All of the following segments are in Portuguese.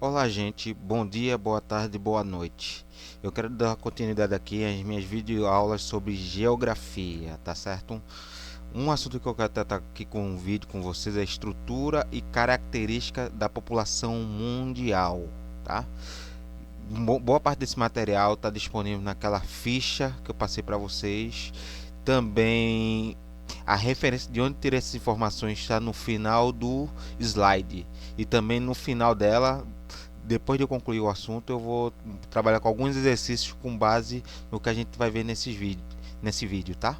Olá, gente. Bom dia, boa tarde, boa noite. Eu quero dar continuidade aqui às minhas videoaulas sobre geografia, tá certo? Um assunto que eu quero tratar aqui com um vídeo com vocês é a estrutura e característica da população mundial, tá? Boa parte desse material está disponível naquela ficha que eu passei para vocês. Também a referência de onde ter essas informações está no final do slide e também no final dela. Depois de eu concluir o assunto, eu vou trabalhar com alguns exercícios com base no que a gente vai ver nesse vídeo, tá?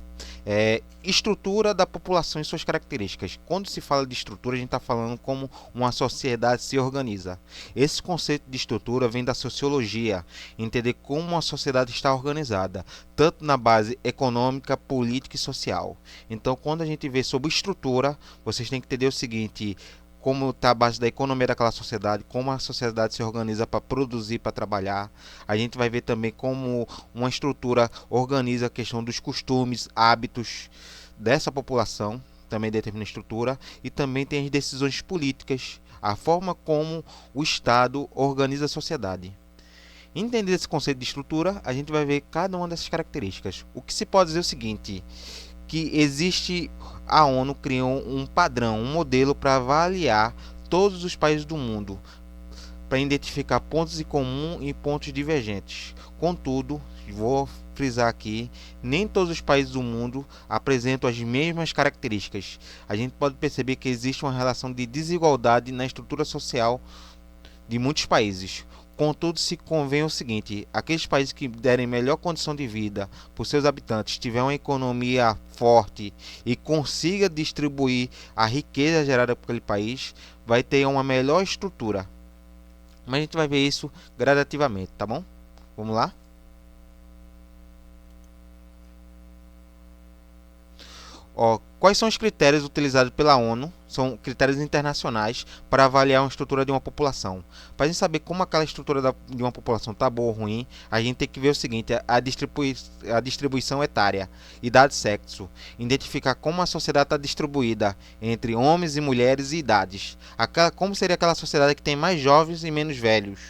Estrutura da população e suas características. Quando se fala de estrutura, a gente está falando como uma sociedade se organiza. Esse conceito de estrutura vem da sociologia, entender como uma sociedade está organizada, tanto na base econômica, política e social. Então, quando a gente vê sobre estrutura, vocês têm que entender o seguinte: como está a base da economia daquela sociedade, como a sociedade se organiza para produzir, para trabalhar. A gente vai ver também como uma estrutura organiza a questão dos costumes, hábitos dessa população, também determina a estrutura, e também tem as decisões políticas, a forma como o Estado organiza a sociedade. Entender esse conceito de estrutura, a gente vai ver cada uma dessas características. O que se pode dizer é o seguinte: que existe, a ONU criou um padrão, um modelo para avaliar todos os países do mundo, para identificar pontos em comum e pontos divergentes. Contudo, vou frisar aqui, nem todos os países do mundo apresentam as mesmas características. A gente pode perceber que existe uma relação de desigualdade na estrutura social de muitos países. Contudo, se convém o seguinte: aqueles países que derem melhor condição de vida para os seus habitantes, tiver uma economia forte e consiga distribuir a riqueza gerada por aquele país, vai ter uma melhor estrutura. Mas a gente vai ver isso gradativamente, tá bom? Vamos lá? Ó, quais são os critérios utilizados pela ONU? São critérios internacionais para avaliar uma estrutura de uma população. Para a gente saber como aquela estrutura de uma população está boa ou ruim, a gente tem que ver o seguinte: a distribuição etária, idade e sexo. Identificar como a sociedade está distribuída entre homens e mulheres e idades. Como seria aquela sociedade que tem mais jovens e menos velhos?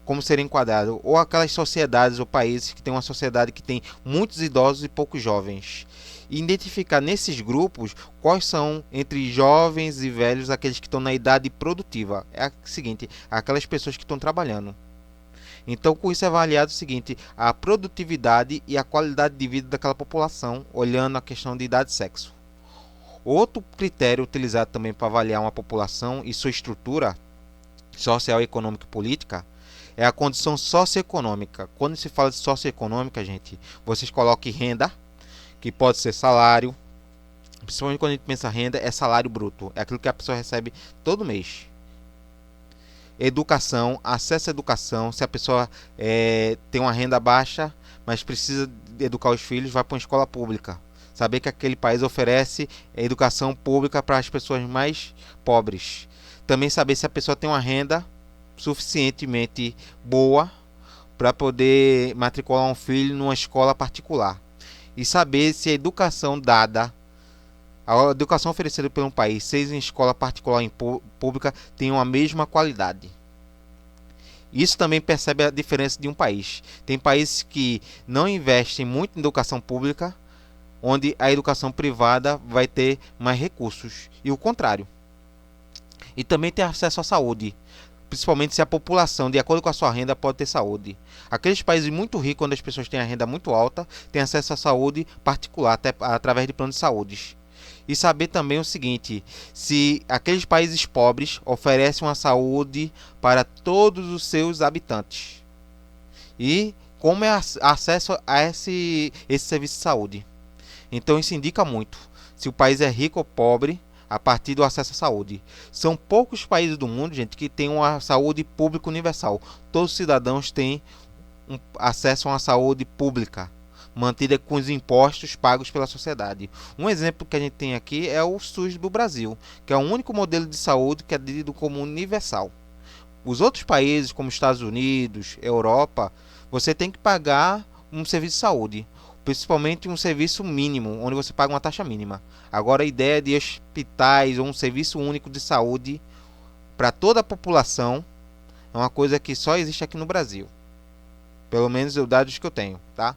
Como seria enquadrado? Ou aquelas sociedades ou países que têm uma sociedade que tem muitos idosos e poucos jovens. E identificar nesses grupos quais são, entre jovens e velhos, aqueles que estão na idade produtiva. É o seguinte: aquelas pessoas que estão trabalhando. Então, com isso é avaliado o seguinte: a produtividade e a qualidade de vida daquela população, olhando a questão de idade e sexo. Outro critério utilizado também para avaliar uma população e sua estrutura social, econômica e política é a condição socioeconômica. Quando se fala de socioeconômica, gente, vocês coloquem renda, que pode ser salário. Principalmente quando a gente pensa renda, é salário bruto. É aquilo que a pessoa recebe todo mês. Educação, acesso à educação. Se a pessoa tem uma renda baixa, mas precisa educar os filhos, vai para uma escola pública. Saber que aquele país oferece educação pública para as pessoas mais pobres. Também saber se a pessoa tem uma renda suficientemente boa para poder matricular um filho numa escola particular. E saber se a educação dada, a educação oferecida por um país, seja em escola particular ou pública, tem a mesma qualidade. Isso também percebe a diferença de um país. Tem países que não investem muito em educação pública, onde a educação privada vai ter mais recursos. E o contrário. E também tem acesso à saúde, principalmente se a população, de acordo com a sua renda, pode ter saúde. Aqueles países muito ricos, onde as pessoas têm a renda muito alta, têm acesso à saúde particular, até através de planos de saúde. E saber também o seguinte: se aqueles países pobres oferecem uma saúde para todos os seus habitantes. E como é acesso a esse serviço de saúde. Então isso indica muito se o país é rico ou pobre a partir do acesso à saúde. São poucos países do mundo, gente, que têm uma saúde pública universal. Todos os cidadãos têm acesso a uma saúde pública, mantida com os impostos pagos pela sociedade. Um exemplo que a gente tem aqui é o SUS do Brasil, que é o único modelo de saúde que é tido como universal. Os outros países, como Estados Unidos, Europa, você tem que pagar um serviço de saúde, principalmente um serviço mínimo, onde você paga uma taxa mínima. Agora, a ideia de hospitais ou um serviço único de saúde para toda a população é uma coisa que só existe aqui no Brasil. Pelo menos os dados que eu tenho, tá?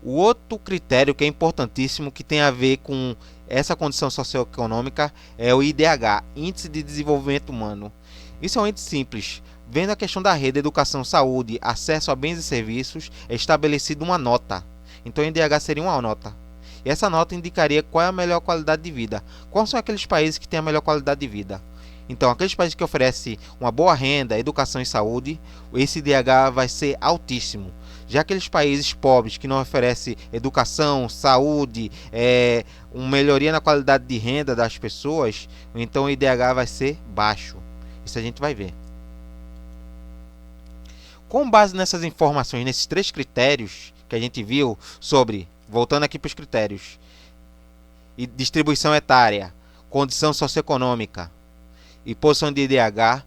O outro critério que é importantíssimo, que tem a ver com essa condição socioeconômica, é o IDH, Índice de Desenvolvimento Humano. Isso é um índice simples. Vendo a questão da rede, educação, saúde, acesso a bens e serviços, é estabelecida uma nota. Então o IDH seria uma nota. E essa nota indicaria qual é a melhor qualidade de vida. Quais são aqueles países que têm a melhor qualidade de vida? Então, aqueles países que oferecem uma boa renda, educação e saúde, esse IDH vai ser altíssimo. Já aqueles países pobres que não oferecem educação, saúde, uma melhoria na qualidade de renda das pessoas, então o IDH vai ser baixo. Isso a gente vai ver. Com base nessas informações, nesses 3 critérios que a gente viu sobre, voltando aqui para os critérios, distribuição etária, condição socioeconômica e posição de IDH,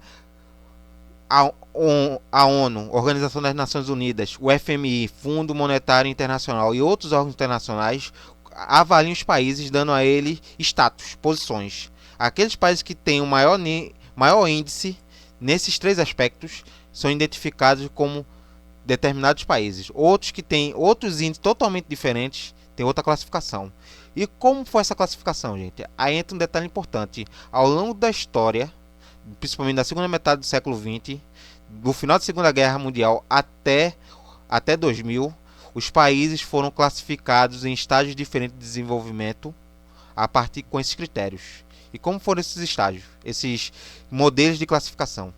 a ONU, Organização das Nações Unidas, o FMI, Fundo Monetário Internacional e outros órgãos internacionais avaliam os países, dando a eles status, posições. Aqueles países que têm o maior índice nesses 3 aspectos são identificados como determinados países. Outros que têm outros índices totalmente diferentes têm outra classificação. E como foi essa classificação, gente? Aí entra um detalhe importante. Ao longo da história, principalmente da segunda metade do século XX, do final da Segunda Guerra Mundial até 2000, os países foram classificados em estágios diferentes de desenvolvimento a partir com esses critérios. E como foram esses estágios, esses modelos de classificação?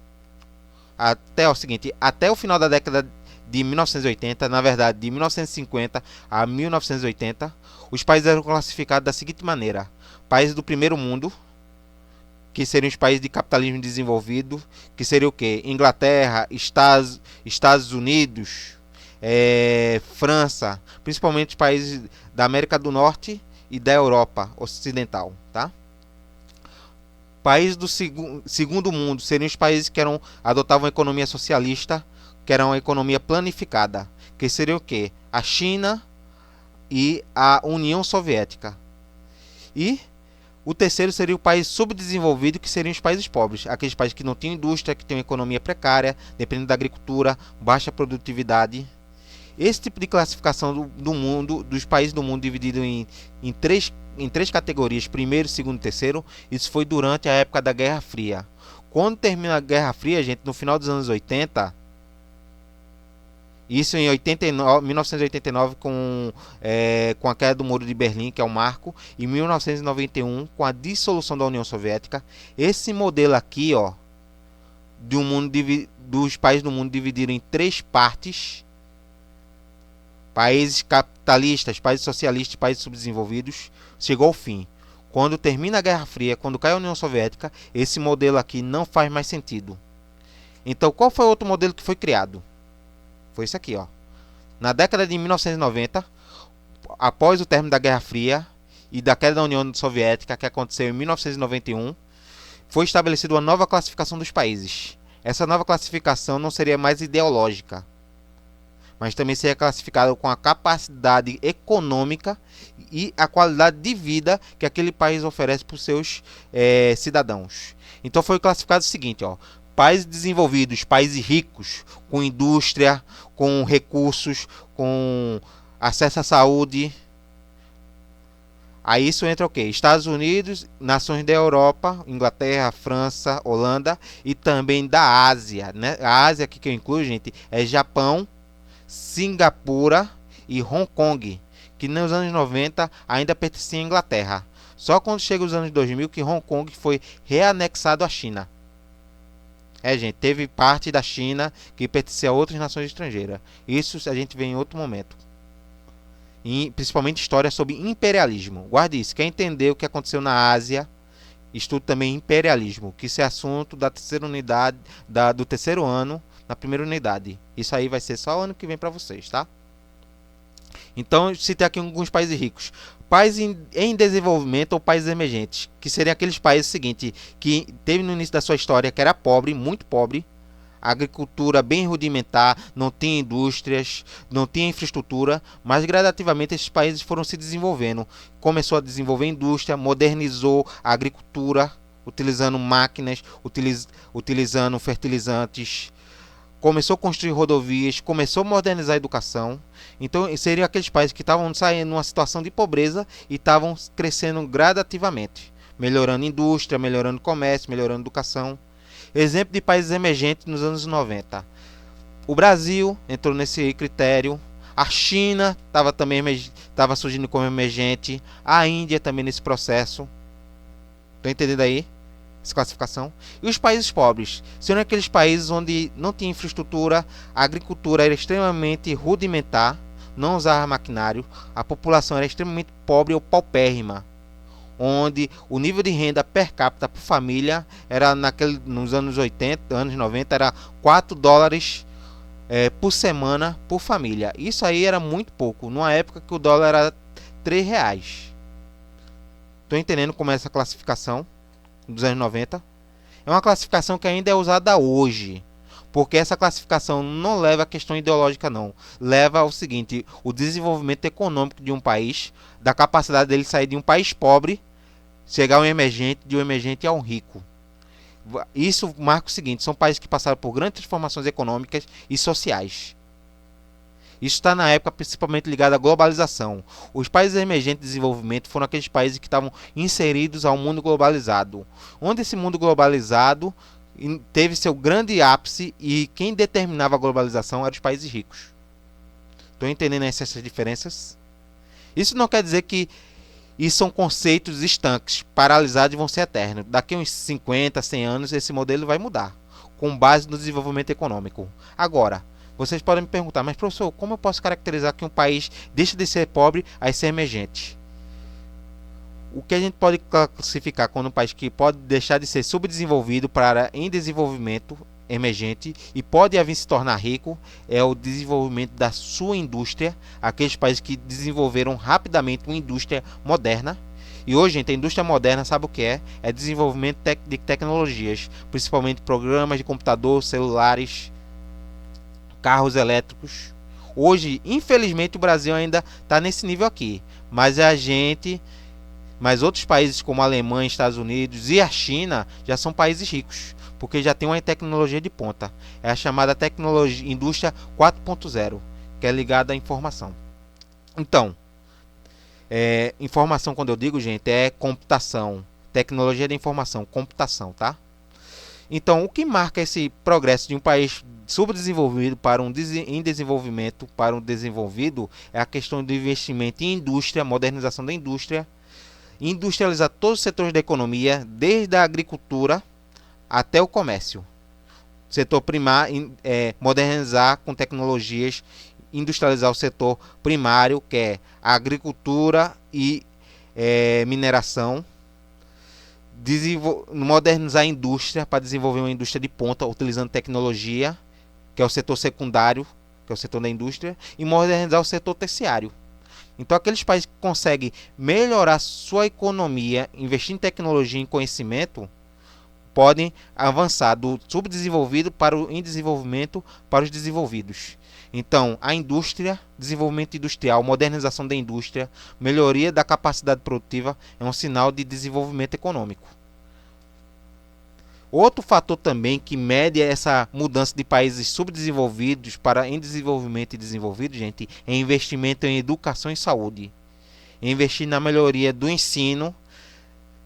Até o final da década de 1980, na verdade de 1950 a 1980, os países eram classificados da seguinte maneira: países do primeiro mundo, que seriam os países de capitalismo desenvolvido, que seria o quê? Inglaterra, Estados Unidos, França, principalmente os países da América do Norte e da Europa Ocidental, tá? Países do segundo mundo seriam os países que adotavam a economia socialista, que era uma economia planificada, que seria o quê? A China e a União Soviética. E o terceiro seria o país subdesenvolvido, que seriam os países pobres, aqueles países que não tinham indústria, que têm uma economia precária, dependendo da agricultura, baixa produtividade. Esse tipo de classificação do mundo, dos países do mundo dividido em três categorias, primeiro, segundo e terceiro, isso foi durante a época da Guerra Fria. Quando termina a Guerra Fria, gente, no final dos anos 80, isso em 1989 com a queda do Muro de Berlim, que é o marco, e 1991 com a dissolução da União Soviética. Esse modelo aqui, ó, dos países do mundo dividido em 3 partes: países capitalistas, países socialistas e países subdesenvolvidos, chegou ao fim. Quando termina a Guerra Fria, quando cai a União Soviética, esse modelo aqui não faz mais sentido. Então, qual foi o outro modelo que foi criado? Foi isso aqui, ó. Na década de 1990, após o término da Guerra Fria e da queda da União Soviética, que aconteceu em 1991, foi estabelecida uma nova classificação dos países. Essa nova classificação não seria mais ideológica, mas também seria classificada com a capacidade econômica e a qualidade de vida que aquele país oferece para os seus cidadãos. Então foi classificado o seguinte, ó: países desenvolvidos, países ricos, com indústria, com recursos, com acesso à saúde. Aí isso entra o quê? Estados Unidos, nações da Europa, Inglaterra, França, Holanda e também da Ásia, né? A Ásia aqui que eu incluo, gente, é Japão, Singapura e Hong Kong, que nos anos 90 ainda pertencia à Inglaterra. Só quando chega os anos 2000 que Hong Kong foi reanexado à China. Gente, teve parte da China que pertencia a outras nações estrangeiras. Isso a gente vê em outro momento. E, principalmente história sobre imperialismo. Guarde isso. Quer entender o que aconteceu na Ásia, estude também imperialismo, que isso é assunto da terceira unidade, do terceiro ano, na primeira unidade. Isso aí vai ser só o ano que vem para vocês, tá? Então, citei aqui alguns países ricos. Países em desenvolvimento ou países emergentes, que seriam aqueles países seguinte, que teve no início da sua história que era pobre, muito pobre, agricultura bem rudimentar, não tinha indústrias, não tinha infraestrutura, mas gradativamente esses países foram se desenvolvendo. Começou a desenvolver indústria, modernizou a agricultura, utilizando máquinas, utilizando fertilizantes, começou a construir rodovias, começou a modernizar a educação. Então seriam aqueles países que estavam saindo de uma situação de pobreza e estavam crescendo gradativamente, melhorando indústria, melhorando comércio, melhorando educação. Exemplo de países emergentes nos anos 90. O Brasil entrou nesse critério. A China estava surgindo como emergente. A Índia também nesse processo. Estão entendendo aí? Essa classificação. E os países pobres? São aqueles países onde não tinha infraestrutura, a agricultura era extremamente rudimentar, não usava maquinário, a população era extremamente pobre ou paupérrima, onde o nível de renda per capita por família era nos anos 80, anos 90, era 4 dólares por semana por família. Isso aí era muito pouco, numa época que o dólar era 3 reais. Estou entendendo como é essa classificação dos anos 90? É uma classificação que ainda é usada hoje, porque essa classificação não leva a questão ideológica não, leva ao seguinte: o desenvolvimento econômico de um país, da capacidade dele sair de um país pobre, chegar a um emergente, de um emergente a um rico. Isso marca o seguinte: são países que passaram por grandes transformações econômicas e sociais. Isso está na época principalmente ligado à globalização. Os países emergentes de desenvolvimento foram aqueles países que estavam inseridos ao mundo globalizado, onde esse mundo globalizado teve seu grande ápice e quem determinava a globalização eram os países ricos. Estão entendendo essas diferenças? Isso não quer dizer que isso são conceitos estanques, paralisados e vão ser eternos. Daqui a uns 50, 100 anos esse modelo vai mudar, com base no desenvolvimento econômico. Agora, vocês podem me perguntar: mas professor, como eu posso caracterizar que um país deixa de ser pobre a ser emergente? O que a gente pode classificar como um país que pode deixar de ser subdesenvolvido para em desenvolvimento emergente e pode vir se tornar rico é o desenvolvimento da sua indústria, aqueles países que desenvolveram rapidamente uma indústria moderna. E hoje, gente, a indústria moderna sabe o que é? É desenvolvimento de tecnologias, principalmente programas de computador, celulares, carros elétricos. Hoje, infelizmente, o Brasil ainda está nesse nível aqui, mas mas outros países como a Alemanha, Estados Unidos e a China já são países ricos, porque já tem uma tecnologia de ponta. É a chamada tecnologia indústria 4.0, que é ligada à informação. Então, informação, quando eu digo, gente, é computação, tecnologia da informação, computação, tá? Então, o que marca esse progresso de um país subdesenvolvido para em desenvolvimento para um desenvolvido é a questão do investimento em indústria, modernização da indústria, industrializar todos os setores da economia, desde a agricultura até o comércio. Setor primário, modernizar com tecnologias, industrializar o setor primário, que é a agricultura e mineração. Modernizar a indústria para desenvolver uma indústria de ponta utilizando tecnologia, que é o setor secundário, que é o setor da indústria, e modernizar o setor terciário. Então, aqueles países que conseguem melhorar sua economia, investir em tecnologia e em conhecimento, podem avançar do subdesenvolvido para o em desenvolvimento para os desenvolvidos. Então, a indústria, desenvolvimento industrial, modernização da indústria, melhoria da capacidade produtiva é um sinal de desenvolvimento econômico. Outro fator também que mede essa mudança de países subdesenvolvidos para em desenvolvimento e desenvolvidos, gente, é investimento em educação e saúde. Investir na melhoria do ensino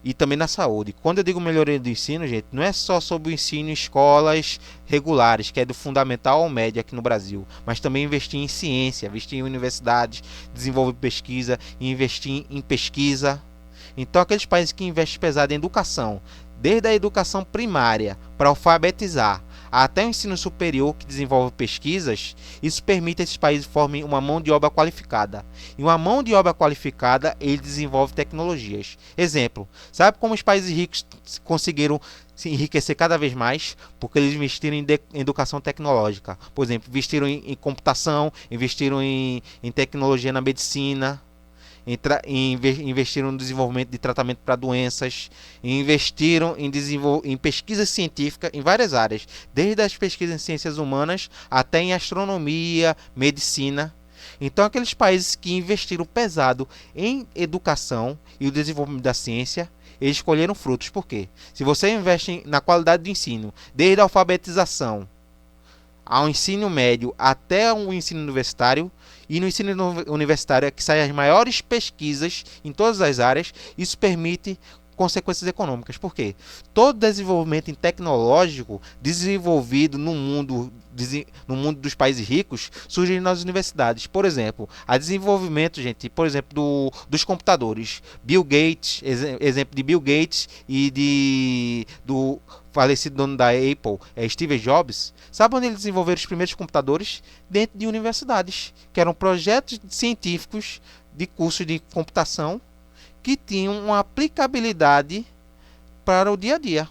e também na saúde. Quando eu digo melhoria do ensino, gente, não é só sobre o ensino em escolas regulares, que é do fundamental ao médio aqui no Brasil, mas também investir em ciência, investir em universidades, desenvolver pesquisa, investir em pesquisa. Então, aqueles países que investem pesado em educação, desde a educação primária para alfabetizar até o ensino superior que desenvolve pesquisas, isso permite que esses países formem uma mão de obra qualificada. E uma mão de obra qualificada, ele desenvolve tecnologias. Exemplo, sabe como os países ricos conseguiram se enriquecer cada vez mais? Porque eles investiram em educação tecnológica. Por exemplo, investiram em computação, investiram em tecnologia na medicina, investiram no desenvolvimento de tratamento para doenças, investiram em pesquisa científica em várias áreas, desde as pesquisas em ciências humanas até em astronomia, medicina. Então, aqueles países que investiram pesado em educação e o desenvolvimento da ciência, eles colheram frutos. Por quê? Se você investe na qualidade do ensino, desde a alfabetização ao ensino médio até o ensino universitário, e no ensino universitário é que saem as maiores pesquisas em todas as áreas, isso permite consequências econômicas. Por quê? Todo desenvolvimento tecnológico desenvolvido no mundo dos países ricos surge nas universidades. Por exemplo, a desenvolvimento, gente, por exemplo, dos computadores. Bill Gates, exemplo de Bill Gates e do falecido dono da Apple, Steve Jobs. Sabe onde eles desenvolveram os primeiros computadores? Dentro de universidades, que eram projetos científicos de curso de computação que tinham uma aplicabilidade para o dia a dia.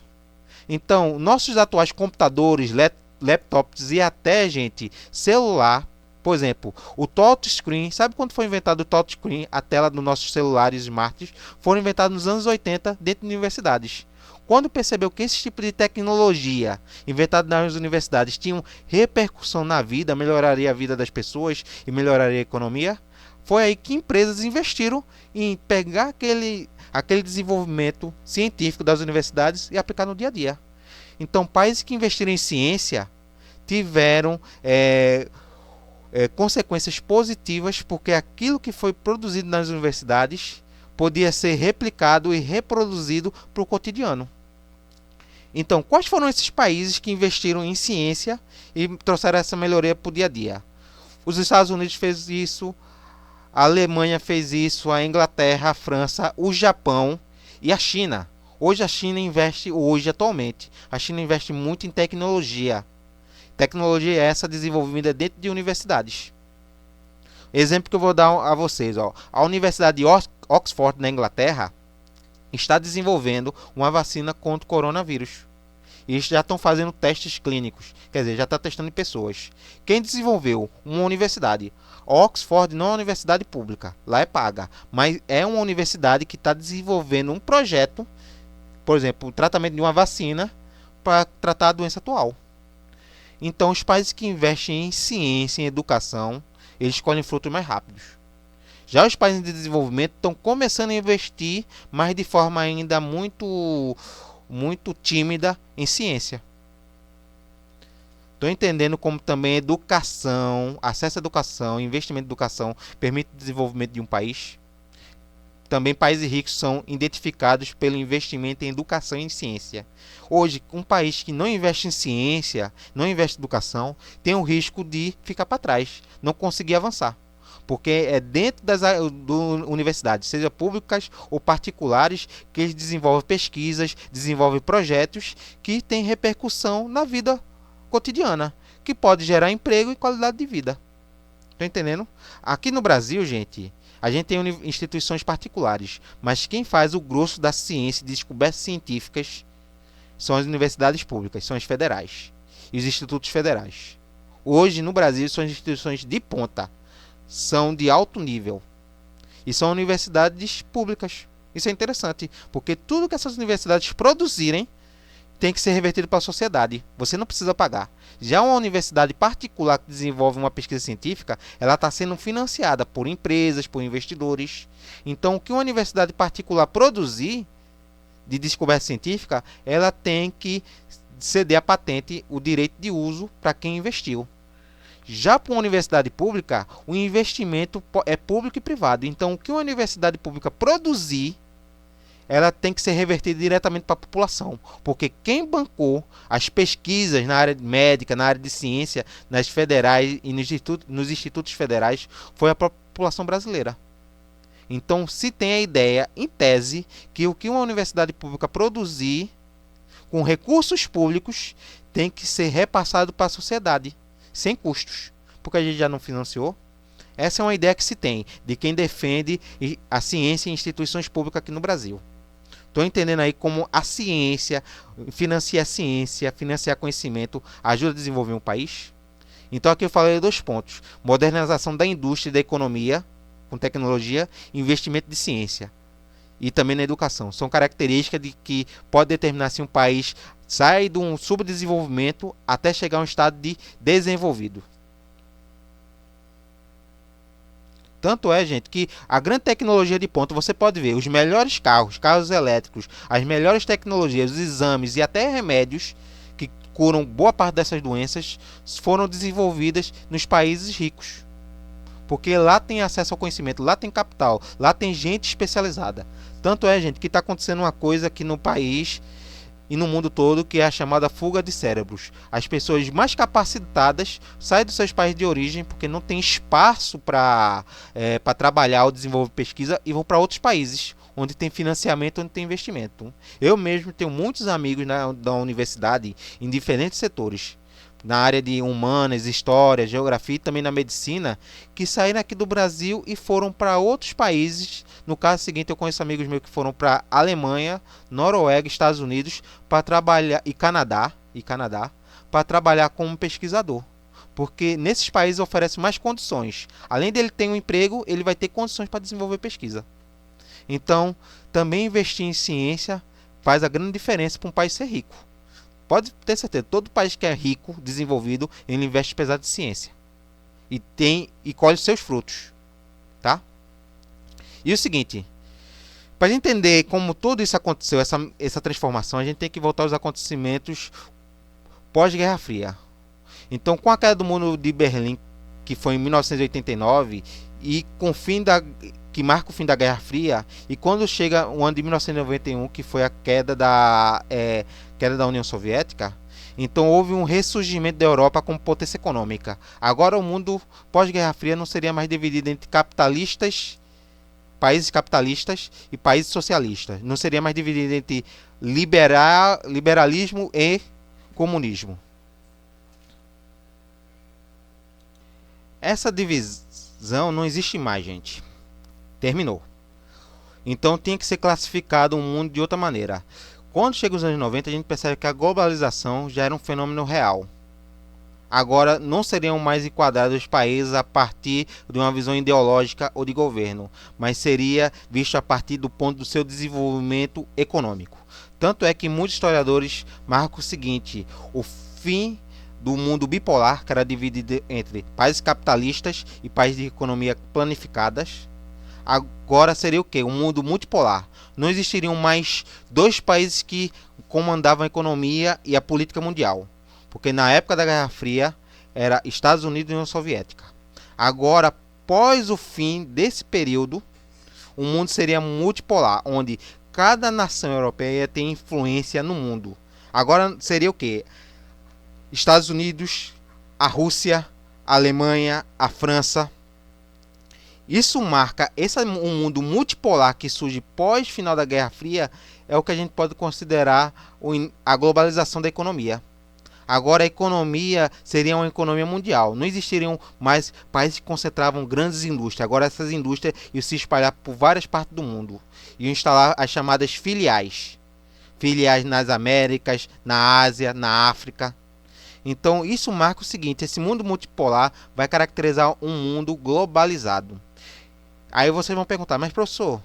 Então, nossos atuais computadores, laptops e até, gente, celular, por exemplo, o touchscreen, sabe quando foi inventado o touchscreen, a tela dos nossos celulares smarts, foram inventados nos anos 80 dentro de universidades. Quando percebeu que esse tipo de tecnologia inventada nas universidades tinha repercussão na vida, melhoraria a vida das pessoas e melhoraria a economia, foi aí que empresas investiram em pegar aquele desenvolvimento científico das universidades e aplicar no dia a dia. Então, países que investiram em ciência tiveram consequências positivas, porque aquilo que foi produzido nas universidades podia ser replicado e reproduzido para o cotidiano. Então, quais foram esses países que investiram em ciência e trouxeram essa melhoria para o dia a dia? Os Estados Unidos fez isso, a Alemanha fez isso, a Inglaterra, a França, o Japão e a China. Hoje a China atualmente, a China investe muito em tecnologia. Tecnologia essa desenvolvida dentro de universidades. Exemplo que eu vou dar a vocês, ó. A Universidade de Oxford, na Inglaterra, está desenvolvendo uma vacina contra o coronavírus. E eles já estão fazendo testes clínicos, quer dizer, já está testando em pessoas. Quem desenvolveu? Uma universidade. Oxford não é uma universidade pública, lá é paga, mas é uma universidade que está desenvolvendo um projeto, por exemplo, o tratamento de uma vacina para tratar a doença atual. Então, os países que investem em ciência, em educação, eles colhem frutos mais rápidos. Já os países de desenvolvimento estão começando a investir, mas de forma ainda muito tímida em ciência. Estou entendendo como também educação, acesso à educação, investimento em educação permite o desenvolvimento de um país. Também países ricos são identificados pelo investimento em educação e em ciência. Hoje, um país que não investe em ciência, não investe em educação, tem o risco de ficar para trás, não conseguir avançar. Porque é dentro das universidades, seja públicas ou particulares, que eles desenvolvem pesquisas, desenvolvem projetos que têm repercussão na vida cotidiana, que pode gerar emprego e qualidade de vida. Estão entendendo? Aqui no Brasil, gente, a gente tem instituições particulares, mas quem faz o grosso da ciência e de descobertas científicas são as universidades públicas, são as federais e os institutos federais. Hoje, no Brasil, são as instituições de ponta, são de alto nível e são universidades públicas. Isso é interessante, porque tudo que essas universidades produzirem tem que ser revertido para a sociedade. Você não precisa pagar. Já uma universidade particular que desenvolve uma pesquisa científica, ela está sendo financiada por empresas, por investidores. Então, o que uma universidade particular produzir de descoberta científica, ela tem que ceder a patente, o direito de uso para quem investiu. Já para uma universidade pública, o investimento é público e privado. Então, o que uma universidade pública produzir, ela tem que ser revertida diretamente para a população, porque quem bancou as pesquisas na área médica, na área de ciência, nas federais e nos institutos federais, foi a população brasileira. Então, se tem a ideia, em tese, que o que uma universidade pública produzir com recursos públicos tem que ser repassado para a sociedade, sem custos, porque a gente já não financiou. Essa é uma ideia que se tem de quem defende a ciência em instituições públicas aqui no Brasil. Estou entendendo aí como a ciência, financiar conhecimento, ajuda a desenvolver um país? Então aqui eu falei 2 pontos. Modernização da indústria e da economia, com tecnologia, e investimento de ciência. E também na educação. São características de que pode determinar se um país sai de um subdesenvolvimento até chegar a um estado de desenvolvido. Tanto é, gente, que a grande tecnologia de ponta, você pode ver, os melhores carros, carros elétricos, as melhores tecnologias, os exames e até remédios que curam boa parte dessas doenças foram desenvolvidas nos países ricos. Porque lá tem acesso ao conhecimento, lá tem capital, lá tem gente especializada. Tanto é, gente, que está acontecendo uma coisa aqui no país e no mundo todo, que é a chamada fuga de cérebros. As pessoas mais capacitadas saem dos seus países de origem porque não tem espaço para trabalhar ou desenvolver pesquisa e vão para outros países onde tem financiamento, onde tem investimento. Eu mesmo tenho muitos amigos da universidade em diferentes setores, na área de humanas, história, geografia e também na medicina, que saíram aqui do Brasil e foram para outros países. No caso seguinte, eu conheço amigos meus que foram para Alemanha, Noruega, Estados Unidos para trabalhar e Canadá para trabalhar como pesquisador. Porque nesses países oferece mais condições. Além dele ter um emprego, ele vai ter condições para desenvolver pesquisa. Então, também investir em ciência faz a grande diferença para um país ser rico. Pode ter certeza, todo país que é rico, desenvolvido, ele investe pesado em ciência. E colhe seus frutos. Tá? E o seguinte, para a gente entender como tudo isso aconteceu, essa transformação, a gente tem que voltar aos acontecimentos pós-Guerra Fria. Então, com a queda do Muro de Berlim, que foi em 1989, e com o fim que marca o fim da Guerra Fria, e quando chega o ano de 1991, que foi a queda da União Soviética, então houve um ressurgimento da Europa como potência econômica. Agora o mundo pós-Guerra Fria não seria mais dividido entre países capitalistas e países socialistas. Não seria mais dividido entre liberalismo e comunismo. Essa divisão não existe mais, gente. Terminou. Então tinha que ser classificado o mundo de outra maneira. Quando chega os anos 90, a gente percebe que a globalização já era um fenômeno real. Agora não seriam mais enquadrados os países a partir de uma visão ideológica ou de governo, mas seria visto a partir do ponto do seu desenvolvimento econômico. Tanto é que muitos historiadores marcam o seguinte: o fim do mundo bipolar, que era dividido entre países capitalistas e países de economia planificadas, agora seria o quê? Um mundo multipolar. Não existiriam mais dois países que comandavam a economia e a política mundial. Porque na época da Guerra Fria era Estados Unidos e União Soviética. Agora, após o fim desse período, o mundo seria multipolar, onde cada nação europeia tem influência no mundo. Agora seria o quê? Estados Unidos, a Rússia, a Alemanha, a França. Isso marca um mundo multipolar que surge pós final da Guerra Fria, é o que a gente pode considerar a globalização da economia. Agora a economia seria uma economia mundial. Não existiriam mais países que concentravam grandes indústrias. Agora essas indústrias iam se espalhar por várias partes do mundo. Iam instalar as chamadas filiais. Filiais nas Américas, na Ásia, na África. Então isso marca o seguinte: esse mundo multipolar vai caracterizar um mundo globalizado. Aí vocês vão perguntar, mas professor,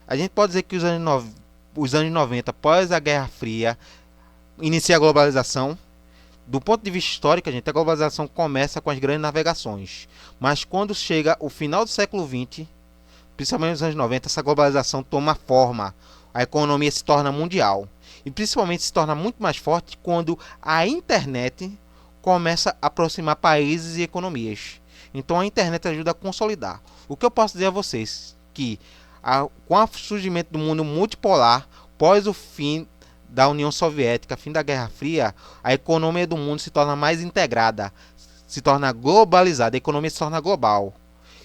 a gente pode dizer que os anos 90, após a Guerra Fria, inicia a globalização? Do ponto de vista histórico, gente, a globalização começa com as grandes navegações. Mas quando chega o final do século XX, principalmente nos anos 90, essa globalização toma forma. A economia se torna mundial. E principalmente se torna muito mais forte quando a internet começa a aproximar países e economias. Então a internet ajuda a consolidar. O que eu posso dizer a vocês? Que com o surgimento do mundo multipolar, após o fim da União Soviética, fim da Guerra Fria, a economia do mundo se torna mais integrada, se torna globalizada, a economia se torna global.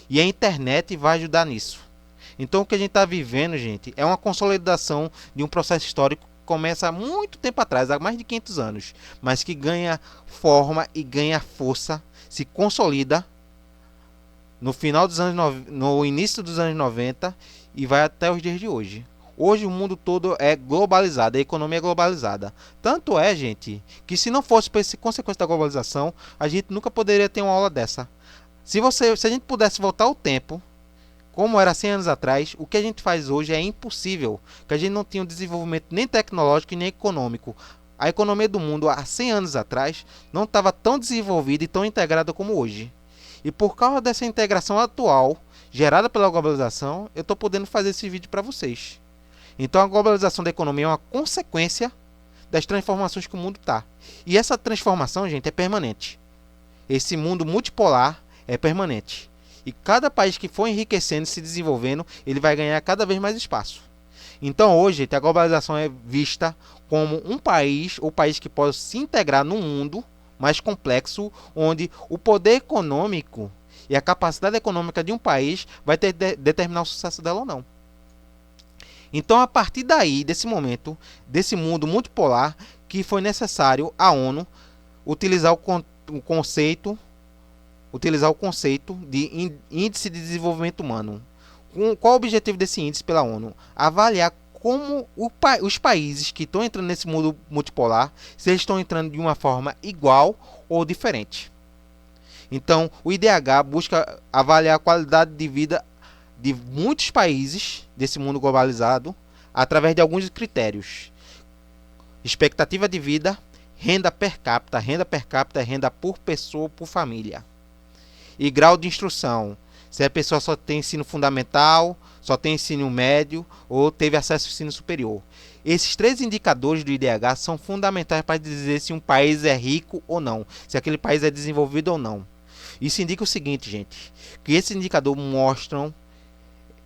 E a internet vai ajudar nisso. Então o que a gente está vivendo, gente, é uma consolidação de um processo histórico que começa há muito tempo atrás, há mais de 500 anos, mas que ganha forma e ganha força, se consolida no início dos anos 90 e vai até os dias de hoje. Hoje o mundo todo é globalizado, a economia é globalizada. Tanto é, gente, que se não fosse por essa consequência da globalização, a gente nunca poderia ter uma aula dessa. Se a gente pudesse voltar ao tempo, como era 100 anos atrás, o que a gente faz hoje é impossível, porque a gente não tinha um desenvolvimento nem tecnológico nem econômico. A economia do mundo há 100 anos atrás não estava tão desenvolvida e tão integrada como hoje. E por causa dessa integração atual, gerada pela globalização, eu estou podendo fazer esse vídeo para vocês. Então a globalização da economia é uma consequência das transformações que o mundo está. E essa transformação, gente, é permanente. Esse mundo multipolar é permanente. E cada país que for enriquecendo e se desenvolvendo, ele vai ganhar cada vez mais espaço. Então hoje, gente, a globalização é vista como um país, ou país que pode se integrar num mundo mais complexo, onde o poder econômico e a capacidade econômica de um país vai determinar o sucesso dela ou não. Então, a partir daí, desse momento, desse mundo multipolar, que foi necessário a ONU utilizar o conceito de Índice de Desenvolvimento Humano. Qual o objetivo desse índice pela ONU? Avaliar como os países que estão entrando nesse mundo multipolar, se eles estão entrando de uma forma igual ou diferente. Então, o IDH busca avaliar a qualidade de vida de muitos países desse mundo globalizado através de alguns critérios: expectativa de vida, renda per capita é renda por pessoa, por família, e grau de instrução, se a pessoa só tem ensino fundamental, só tem ensino médio ou teve acesso ao ensino superior. Esses 3 indicadores do IDH são fundamentais para dizer se um país é rico ou não, se aquele país é desenvolvido ou não. Isso indica o seguinte, gente, que esses indicadores mostram,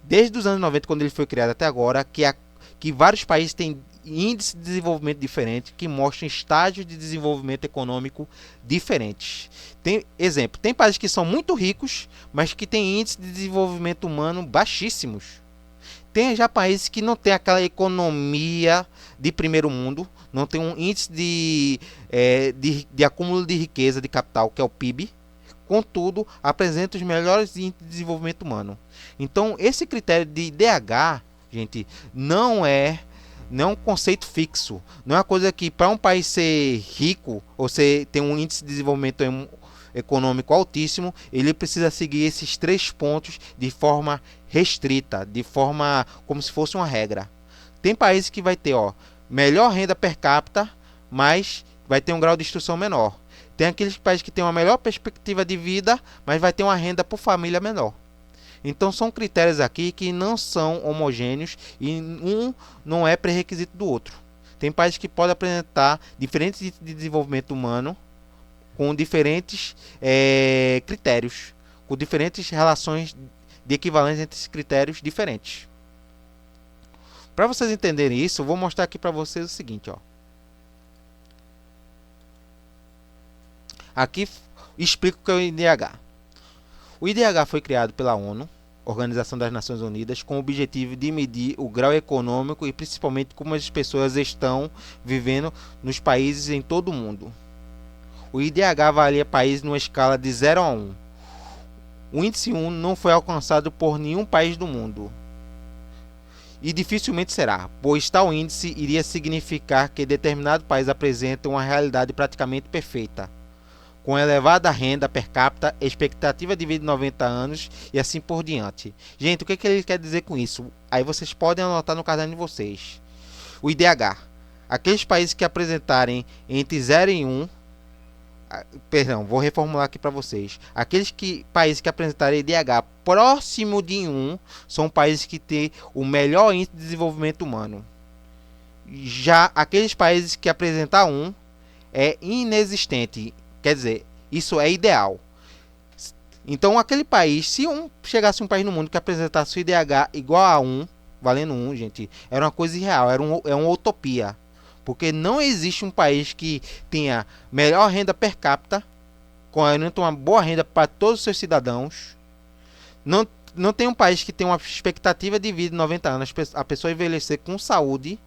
desde os anos 90, quando ele foi criado até agora, que vários países têm índices de desenvolvimento diferentes, que mostram estágios de desenvolvimento econômico diferentes. Tem países que são muito ricos, mas que têm índices de desenvolvimento humano baixíssimos. Tem já países que não têm aquela economia de primeiro mundo, não tem um índice de acúmulo de riqueza, de capital, que é o PIB, contudo, apresenta os melhores índices de desenvolvimento humano. Então, esse critério de IDH, gente, não é um conceito fixo. Não é uma coisa que, para um país ser rico, ou ter um índice de desenvolvimento econômico altíssimo, ele precisa seguir esses 3 pontos de forma restrita, de forma como se fosse uma regra. Tem países que vai ter melhor renda per capita, mas vai ter um grau de instrução menor. Tem aqueles países que têm uma melhor perspectiva de vida, mas vai ter uma renda por família menor. Então são critérios aqui que não são homogêneos e um não é pré-requisito do outro. Tem países que podem apresentar diferentes índices de desenvolvimento humano com diferentes critérios, com diferentes relações de equivalência entre esses critérios diferentes. Para vocês entenderem isso, eu vou mostrar aqui para vocês o seguinte, Aqui explico o que é o IDH. O IDH foi criado pela ONU, Organização das Nações Unidas, com o objetivo de medir o grau econômico e principalmente como as pessoas estão vivendo nos países em todo o mundo. O IDH avalia países numa escala de 0 a 1. O índice 1 não foi alcançado por nenhum país do mundo. E dificilmente será, pois tal índice iria significar que determinado país apresenta uma realidade praticamente perfeita, com elevada renda per capita, expectativa de vida de 90 anos e assim por diante. Gente, o que ele quer dizer com isso? Aí vocês podem anotar no caderno de vocês. O IDH. Aqueles países que apresentarem entre 0 e 1... Perdão, vou reformular aqui para vocês. Aqueles países que apresentarem IDH próximo de 1 são países que têm o melhor índice de desenvolvimento humano. Já aqueles países que apresentar 1 é inexistente. Quer dizer, isso é ideal. Então, aquele país, se chegasse um país no mundo que apresentasse o IDH igual a 1, valendo 1, gente, era uma coisa irreal, é uma utopia. Porque não existe um país que tenha melhor renda per capita, com uma boa renda para todos os seus cidadãos. Não tem um país que tenha uma expectativa de vida de 90 anos, a pessoa envelhecer com saúde.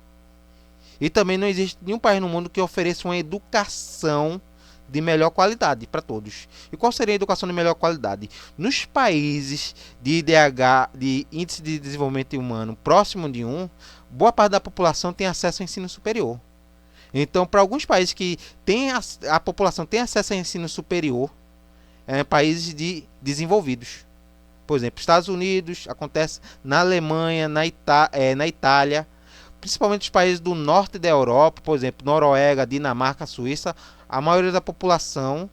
E também não existe nenhum país no mundo que ofereça uma educação de melhor qualidade para todos. E qual seria a educação de melhor qualidade? Nos países de IDH, de Índice de Desenvolvimento Humano, próximo de 1, boa parte da população tem acesso ao ensino superior. Então, para alguns países que a população tem acesso ao ensino superior, países desenvolvidos. Por exemplo, Estados Unidos, acontece na Alemanha, na Itália, principalmente os países do norte da Europa, por exemplo, Noruega, Dinamarca, Suíça, a maioria da população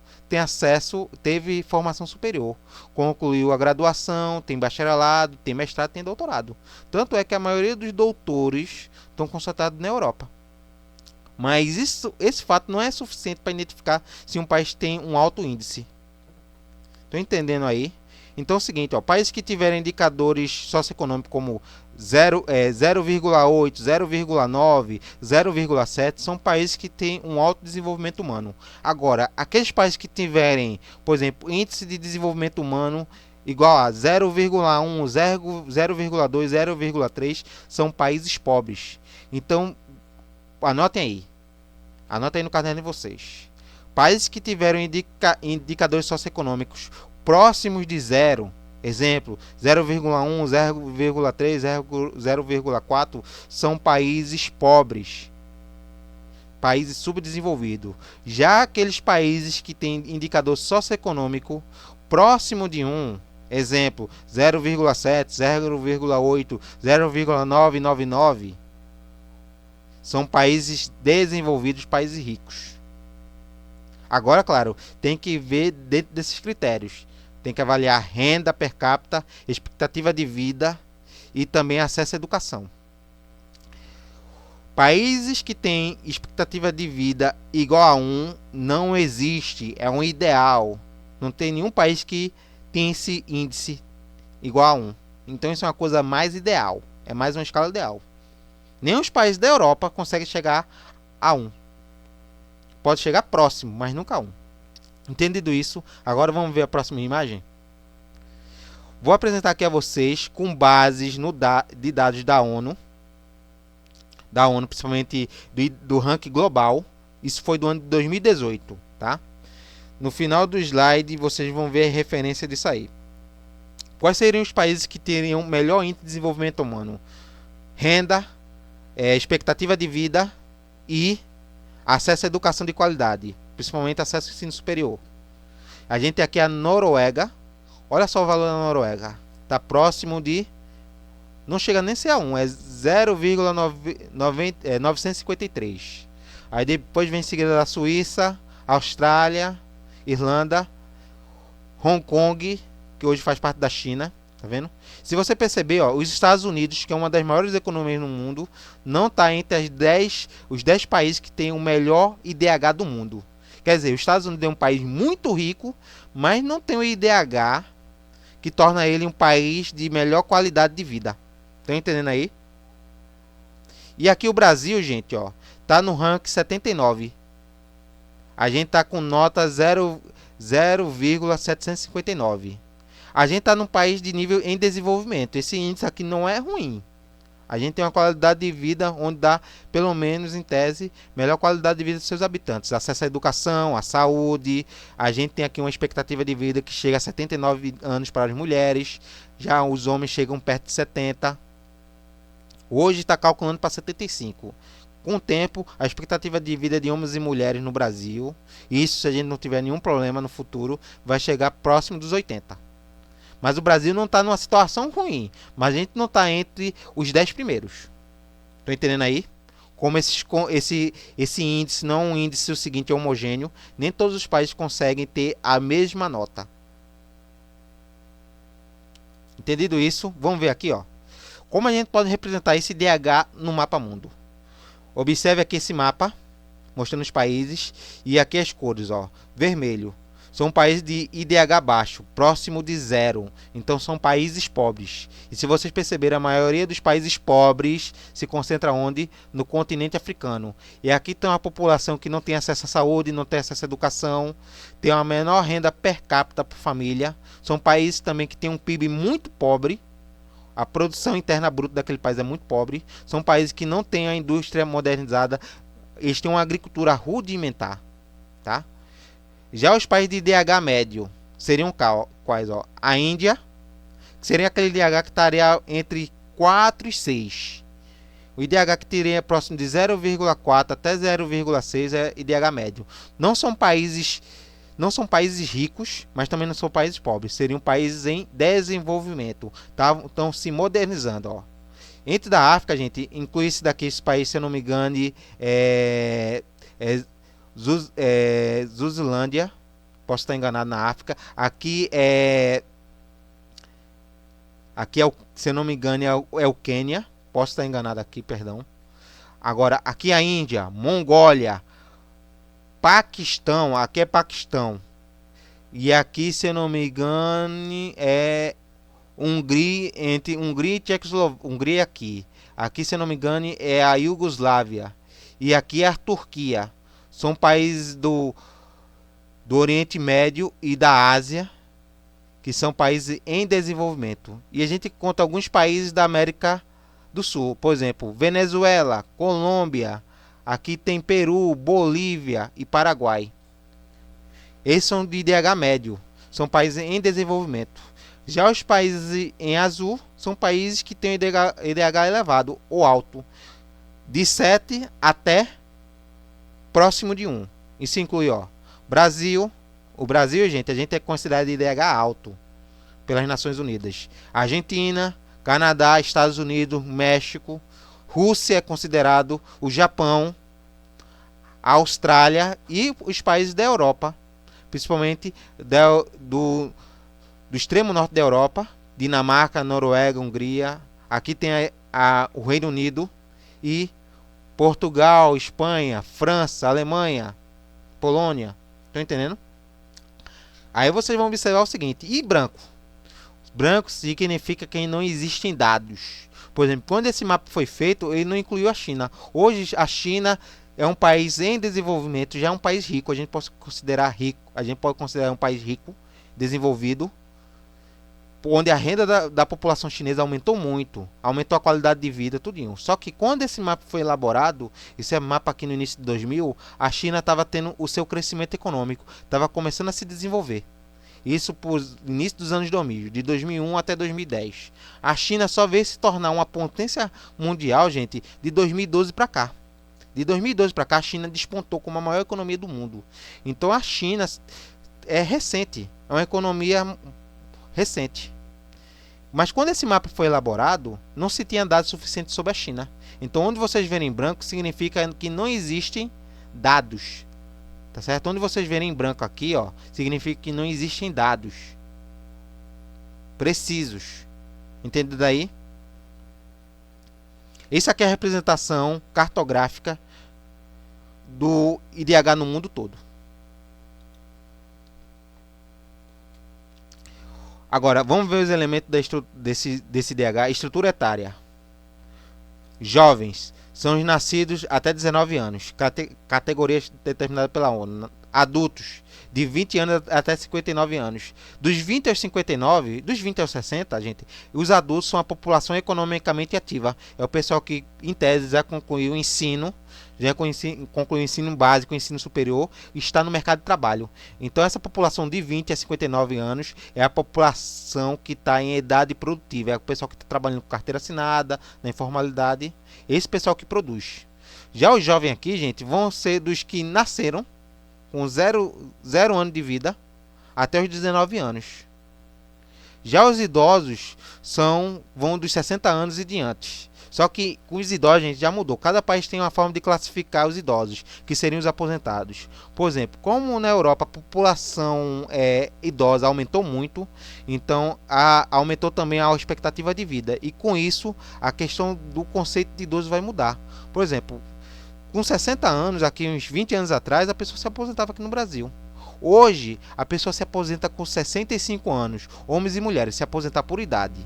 teve formação superior, concluiu a graduação, tem bacharelado, tem mestrado, tem doutorado. Tanto é que a maioria dos doutores estão concentrados na Europa. Mas esse fato não é suficiente para identificar se um país tem um alto índice. Estão entendendo aí? Então é o seguinte, ó, países que tiverem indicadores socioeconômicos como 0,8, 0,9, 0,7 são países que têm um alto desenvolvimento humano. Agora, aqueles países que tiverem, por exemplo, índice de desenvolvimento humano igual a 0,1, 0,2, 0,3 são países pobres. Então, anotem aí. Anotem aí no caderno de vocês. Países que tiveram indicadores socioeconômicos próximos de zero, exemplo, 0,1, 0,3, 0,4, são países pobres, países subdesenvolvidos. Já aqueles países que têm indicador socioeconômico próximo de 1, exemplo, 0,7, 0,8, 0,999, são países desenvolvidos, países ricos. Agora, claro, tem que ver dentro desses critérios. Tem que avaliar renda per capita, expectativa de vida e também acesso à educação. Países que têm expectativa de vida igual a 1 não existe, é um ideal. Não tem nenhum país que tem esse índice igual a 1. Então isso é uma coisa mais ideal, é mais uma escala ideal. Nem os países da Europa conseguem chegar a 1. Pode chegar próximo, mas nunca a 1. Entendido isso, agora vamos ver a próxima imagem. Vou apresentar aqui a vocês com bases de dados da ONU, principalmente do ranking global. Isso foi do ano de 2018, tá? No final do slide vocês vão ver a referência disso aí. Quais seriam os países que teriam melhor índice de desenvolvimento humano? Renda, expectativa de vida e acesso à educação de qualidade, principalmente acesso ao ensino superior. A gente tem aqui a Noruega. Olha só o valor da Noruega. Está próximo de... não chega nem a ser a 1, é 0,953. Aí depois vem em seguida a Suíça, Austrália, Irlanda, Hong Kong, que hoje faz parte da China. Tá vendo? Se você perceber, ó, os Estados Unidos, que é uma das maiores economias no mundo, não está entre os 10 países que tem o melhor IDH do mundo. Quer dizer, os Estados Unidos é um país muito rico, mas não tem o IDH que torna ele um país de melhor qualidade de vida. Estão entendendo aí? E aqui o Brasil, gente, ó, tá no ranking 79. A gente tá com nota 0,759. A gente está num país de nível em desenvolvimento. Esse índice aqui não é ruim. A gente tem uma qualidade de vida onde dá, pelo menos em tese, melhor qualidade de vida dos seus habitantes. Acesso à educação, à saúde. A gente tem aqui uma expectativa de vida que chega a 79 anos para as mulheres. Já os homens chegam perto de 70. Hoje está calculando para 75. Com o tempo, a expectativa de vida de homens e mulheres no Brasil, isso se a gente não tiver nenhum problema no futuro, vai chegar próximo dos 80. Mas o Brasil não está numa situação ruim. Mas a gente não está entre os 10 primeiros. Estão entendendo aí? Como esse índice não é um índice o seguinte, homogêneo. Nem todos os países conseguem ter a mesma nota. Entendido isso? Vamos ver aqui, ó. Como a gente pode representar esse IDH no mapa mundo. Observe aqui esse mapa, mostrando os países. E aqui as cores, ó. Vermelho. São países de IDH baixo, próximo de zero. Então são países pobres. E se vocês perceberem, a maioria dos países pobres se concentra onde? No continente africano. E aqui tem uma população que não tem acesso à saúde, não tem acesso à educação, tem uma menor renda per capita por família. São países também que têm um PIB muito pobre. A produção interna bruta daquele país é muito pobre. São países que não têm a indústria modernizada. Eles têm uma agricultura rudimentar, tá? Já os países de IDH médio seriam quais? Ó? A Índia, que seria aquele IDH que estaria entre 4 e 6. O IDH que teria próximo de 0,4 até 0,6 é IDH médio. Não são países ricos, mas também não são países pobres. Seriam países em desenvolvimento. Estão se modernizando. Ó. Entre da África, gente, inclui esse país, se eu não me engano, Zuzilândia, posso estar enganado, na África. Aqui se eu não me engano, é o Quênia. Posso estar enganado aqui, perdão. Agora, aqui a Índia, Mongólia, Paquistão. Aqui é Paquistão. E aqui, se eu não me engano, é Hungria, entre Hungria e Tchecoslováquia. Hungria aqui. Aqui, se eu não me engano, é a Iugoslávia. E aqui é a Turquia. São países do Oriente Médio e da Ásia, que são países em desenvolvimento. E a gente conta alguns países da América do Sul, por exemplo, Venezuela, Colômbia, aqui tem Peru, Bolívia e Paraguai. Esses são de IDH médio, são países em desenvolvimento. Já os países em azul são países que têm IDH elevado ou alto, de 7 até próximo de 1. Isso inclui, Brasil. O Brasil, gente, a gente é considerado IDH alto pelas Nações Unidas. Argentina, Canadá, Estados Unidos, México, Rússia é considerado, o Japão, a Austrália e os países da Europa, principalmente do extremo norte da Europa, Dinamarca, Noruega, Hungria. Aqui tem o Reino Unido e Portugal, Espanha, França, Alemanha, Polônia. Estão entendendo? Aí vocês vão observar o seguinte. E branco? Branco significa que não existem dados. Por exemplo, quando esse mapa foi feito, ele não incluiu a China. Hoje a China é um país em desenvolvimento, já é um país rico. A gente pode considerar um país rico, desenvolvido, onde a renda da população chinesa aumentou muito, aumentou a qualidade de vida, tudinho. Só que quando esse mapa foi elaborado, esse é mapa aqui no início de 2000, a China estava tendo o seu crescimento econômico, estava começando a se desenvolver. Isso por início dos anos 2000, de 2001 até 2010. A China só veio se tornar uma potência mundial, gente, de 2012 para cá. De 2012 para cá, a China despontou como a maior economia do mundo. Então a China é recente, é uma economia recente. Mas quando esse mapa foi elaborado, não se tinha dados suficientes sobre a China. Então, onde vocês verem em branco, significa que não existem dados. Tá certo? Onde vocês verem em branco aqui, significa que não existem dados precisos. Entende daí? Isso aqui é a representação cartográfica do IDH no mundo todo. Agora, vamos ver os elementos desse IDH. Estrutura etária. Jovens são os nascidos até 19 anos. Categorias determinadas pela ONU. Adultos, de 20 anos até 59 anos. Dos 20 aos 59, dos 20 aos 60, gente, os adultos são a população economicamente ativa. É o pessoal que, em tese, já concluiu o ensino, concluiu o ensino básico, o ensino superior, e está no mercado de trabalho. Então, essa população de 20 a 59 anos é a população que está em idade produtiva. É o pessoal que está trabalhando com carteira assinada, na informalidade. Esse pessoal que produz. Já os jovens aqui, gente, vão ser dos que nasceram com 0 ano de vida até os 19 anos. Já os idosos vão dos 60 anos e diante. Só que com os idosos, gente, já mudou. Cada país tem uma forma de classificar os idosos, que seriam os aposentados. Por exemplo, como na Europa a população idosa aumentou muito, então aumentou também a expectativa de vida. E com isso, a questão do conceito de idoso vai mudar. Por exemplo, com 60 anos, aqui uns 20 anos atrás, a pessoa se aposentava aqui no Brasil. Hoje, a pessoa se aposenta com 65 anos, homens e mulheres, se aposentar por idade.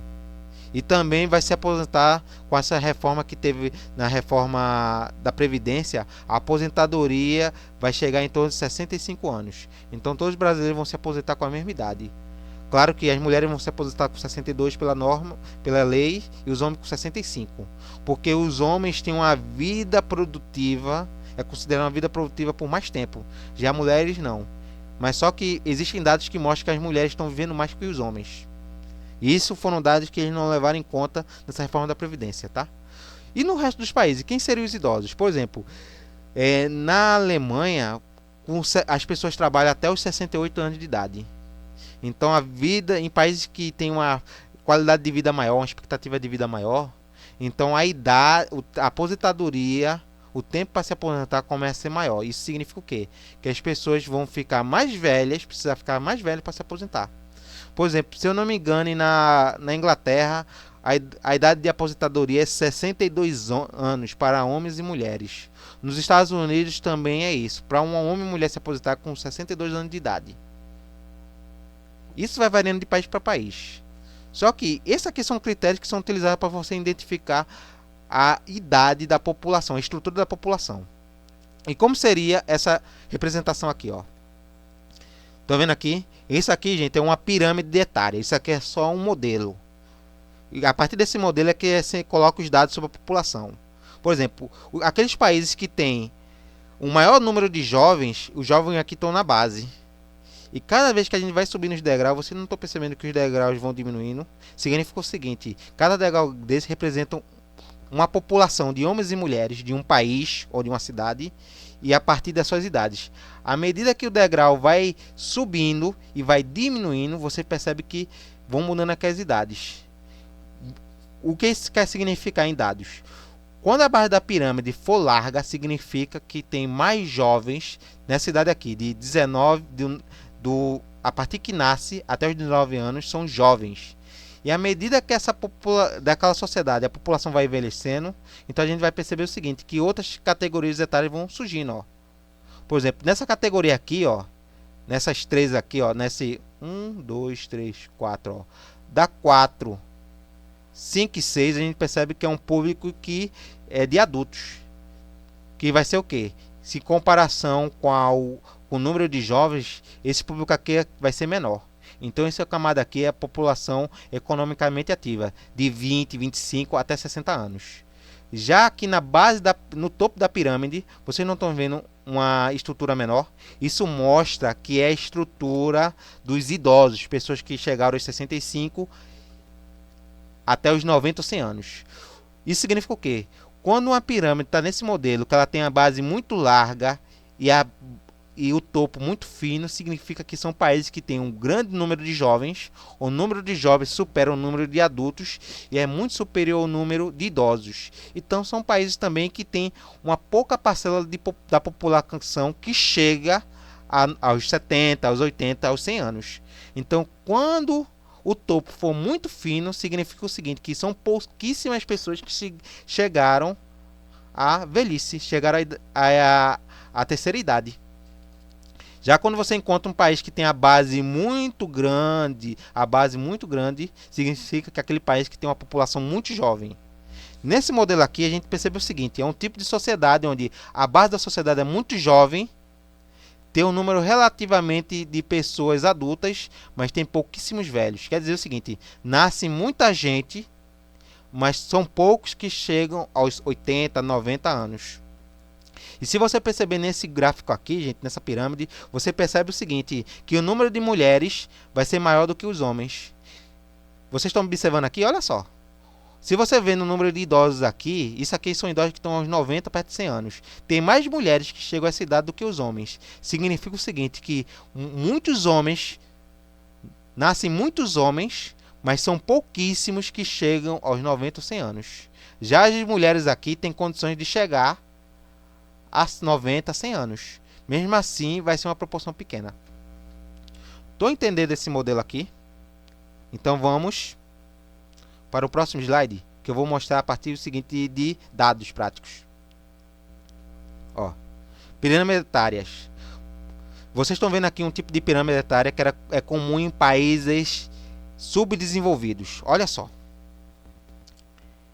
E também vai se aposentar com essa reforma que teve na reforma da Previdência, a aposentadoria vai chegar em torno de 65 anos. Então todos os brasileiros vão se aposentar com a mesma idade. Claro que as mulheres vão se aposentar com 62 pela norma, pela lei, e os homens com 65. Porque os homens têm uma vida produtiva, é considerada uma vida produtiva por mais tempo. Já as mulheres não. Mas só que existem dados que mostram que as mulheres estão vivendo mais que os homens. E isso foram dados que eles não levaram em conta nessa reforma da Previdência, tá? E no resto dos países, quem seriam os idosos? Por exemplo, na Alemanha, as pessoas trabalham até os 68 anos de idade. Então a vida em países que têm uma qualidade de vida maior, uma expectativa de vida maior, então a idade, a aposentadoria, o tempo para se aposentar começa a ser maior. Isso significa o quê? Que as pessoas vão ficar mais velhas, precisar ficar mais velhas para se aposentar. Por exemplo, se eu não me engano, na Inglaterra, a idade de aposentadoria é 62 anos para homens e mulheres. Nos Estados Unidos também é isso, para um homem e mulher se aposentar com 62 anos de idade. Isso vai variando de país para país. Só que esses aqui são critérios que são utilizados para você identificar a idade da população, a estrutura da população. E como seria essa representação aqui, ó? Tô vendo aqui? Isso aqui, gente, é uma pirâmide etária. Isso aqui é só um modelo. E a partir desse modelo é que você coloca os dados sobre a população. Por exemplo, aqueles países que têm o maior número de jovens, os jovens aqui estão na base. E cada vez que a gente vai subindo os degraus, você não está percebendo que os degraus vão diminuindo. Significa o seguinte, cada degrau desse representa uma população de homens e mulheres de um país ou de uma cidade, e a partir das suas idades. À medida que o degrau vai subindo e vai diminuindo, você percebe que vão mudando aquelas idades. O que isso quer significar em dados? Quando a base da pirâmide for larga, significa que tem mais jovens nessa idade aqui, de 19, a partir que nasce até os 19 anos, são jovens. E à medida que daquela sociedade a população vai envelhecendo, então a gente vai perceber o seguinte, que outras categorias etárias vão surgindo, ó. Por exemplo, nessa categoria aqui, ó, nessas três aqui, ó, nesse 1, 2, 3, 4, ó, da 4, 5 e 6, a gente percebe que é um público que é de adultos. Que vai ser o quê? Se em comparação com o número de jovens, esse público aqui vai ser menor. Então, essa camada aqui é a população economicamente ativa, de 20, 25 até 60 anos. Já aqui na base, no topo da pirâmide, vocês não estão vendo uma estrutura menor? Isso mostra que é a estrutura dos idosos, pessoas que chegaram aos 65 até os 90 ou 100 anos. Isso significa o quê? Quando uma pirâmide está nesse modelo, que ela tem a base muito larga e o topo muito fino, significa que são países que têm um grande número de jovens. O número de jovens supera o número de adultos e é muito superior ao número de idosos. Então são países também que têm uma pouca parcela da população que chega aos 70, aos 80, aos 100 anos. Então, quando o topo for muito fino, significa o seguinte, que são pouquíssimas pessoas que chegaram à velhice, chegaram à terceira idade. Já quando você encontra um país que tem a base muito grande, significa que é aquele país que tem uma população muito jovem. Nesse modelo aqui, a gente percebe o seguinte, é um tipo de sociedade onde a base da sociedade é muito jovem, tem um número relativamente de pessoas adultas, mas tem pouquíssimos velhos. Quer dizer o seguinte, nasce muita gente, mas são poucos que chegam aos 80, 90 anos. E se você perceber nesse gráfico aqui, gente, nessa pirâmide, você percebe o seguinte, que o número de mulheres vai ser maior do que os homens. Vocês estão observando aqui? Olha só. Se você vê no número de idosos aqui, isso aqui são idosos que estão aos 90, perto de 100 anos. Tem mais mulheres que chegam a essa idade do que os homens. Significa o seguinte, que muitos homens, nascem muitos homens, mas são pouquíssimos que chegam aos 90 ou 100 anos. Já as mulheres aqui têm condições de chegar a 90, 100 anos. Mesmo assim, vai ser uma proporção pequena. Estou entendendo esse modelo aqui? Então vamos para o próximo slide, que eu vou mostrar a partir do seguinte de dados práticos. Ó, pirâmides etárias. Vocês estão vendo aqui um tipo de pirâmide etária que é comum em países subdesenvolvidos. Olha só.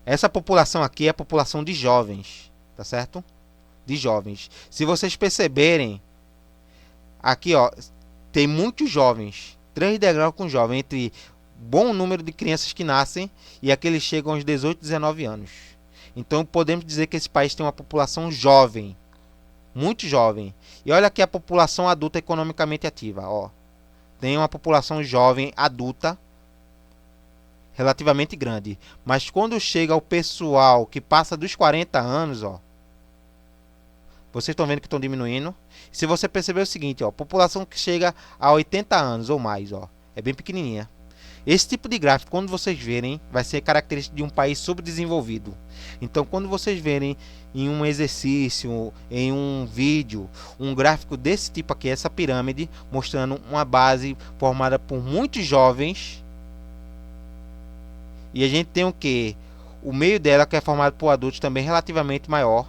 Essa população aqui é a população de jovens, tá certo? De jovens. Se vocês perceberem, aqui ó, tem muitos jovens, 3 degraus com jovem, entre bom número de crianças que nascem e aqueles chegam aos 18, 19 anos. Então podemos dizer que esse país tem uma população jovem, muito jovem. E olha aqui a população adulta economicamente ativa, ó. Tem uma população jovem adulta relativamente grande, mas quando chega ao pessoal que passa dos 40 anos, ó, vocês estão vendo que estão diminuindo. Se você perceber o seguinte, ó, população que chega a 80 anos ou mais, ó, é bem pequenininha. Esse tipo de gráfico, quando vocês verem, vai ser característico de um país subdesenvolvido. Então, quando vocês verem em um exercício, em um vídeo, um gráfico desse tipo aqui, essa pirâmide, mostrando uma base formada por muitos jovens, e a gente tem o que? O meio dela, que é formado por adultos, também relativamente maior,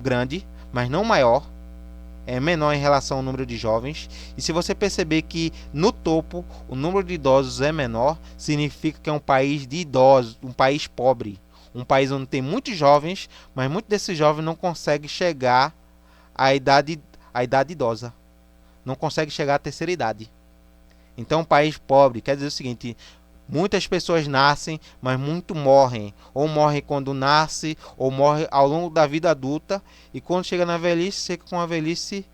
grande, mas não maior, é menor em relação ao número de jovens. E se você perceber que no topo o número de idosos é menor, significa que é um país de idosos, um país pobre, um país onde tem muitos jovens, mas muitos desses jovens não conseguem chegar à idade idosa, não conseguem chegar à terceira idade. Então, um país pobre quer dizer o seguinte: muitas pessoas nascem, mas muito morrem. Ou morrem quando nasce, ou morrem ao longo da vida adulta. E quando chega na velhice, chega com uma velhice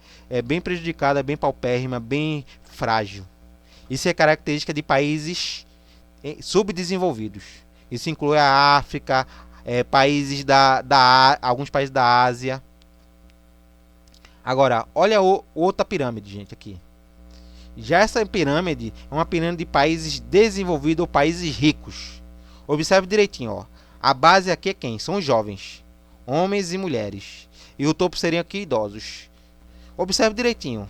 bem prejudicada, bem paupérrima, bem frágil. Isso é característica de países subdesenvolvidos. Isso inclui a África, países alguns países da Ásia. Agora, olha outra pirâmide, gente, aqui. Já essa pirâmide é uma pirâmide de países desenvolvidos ou países ricos. Observe direitinho, ó. A base aqui é quem? São os jovens, homens e mulheres. E o topo seriam aqui idosos. Observe direitinho.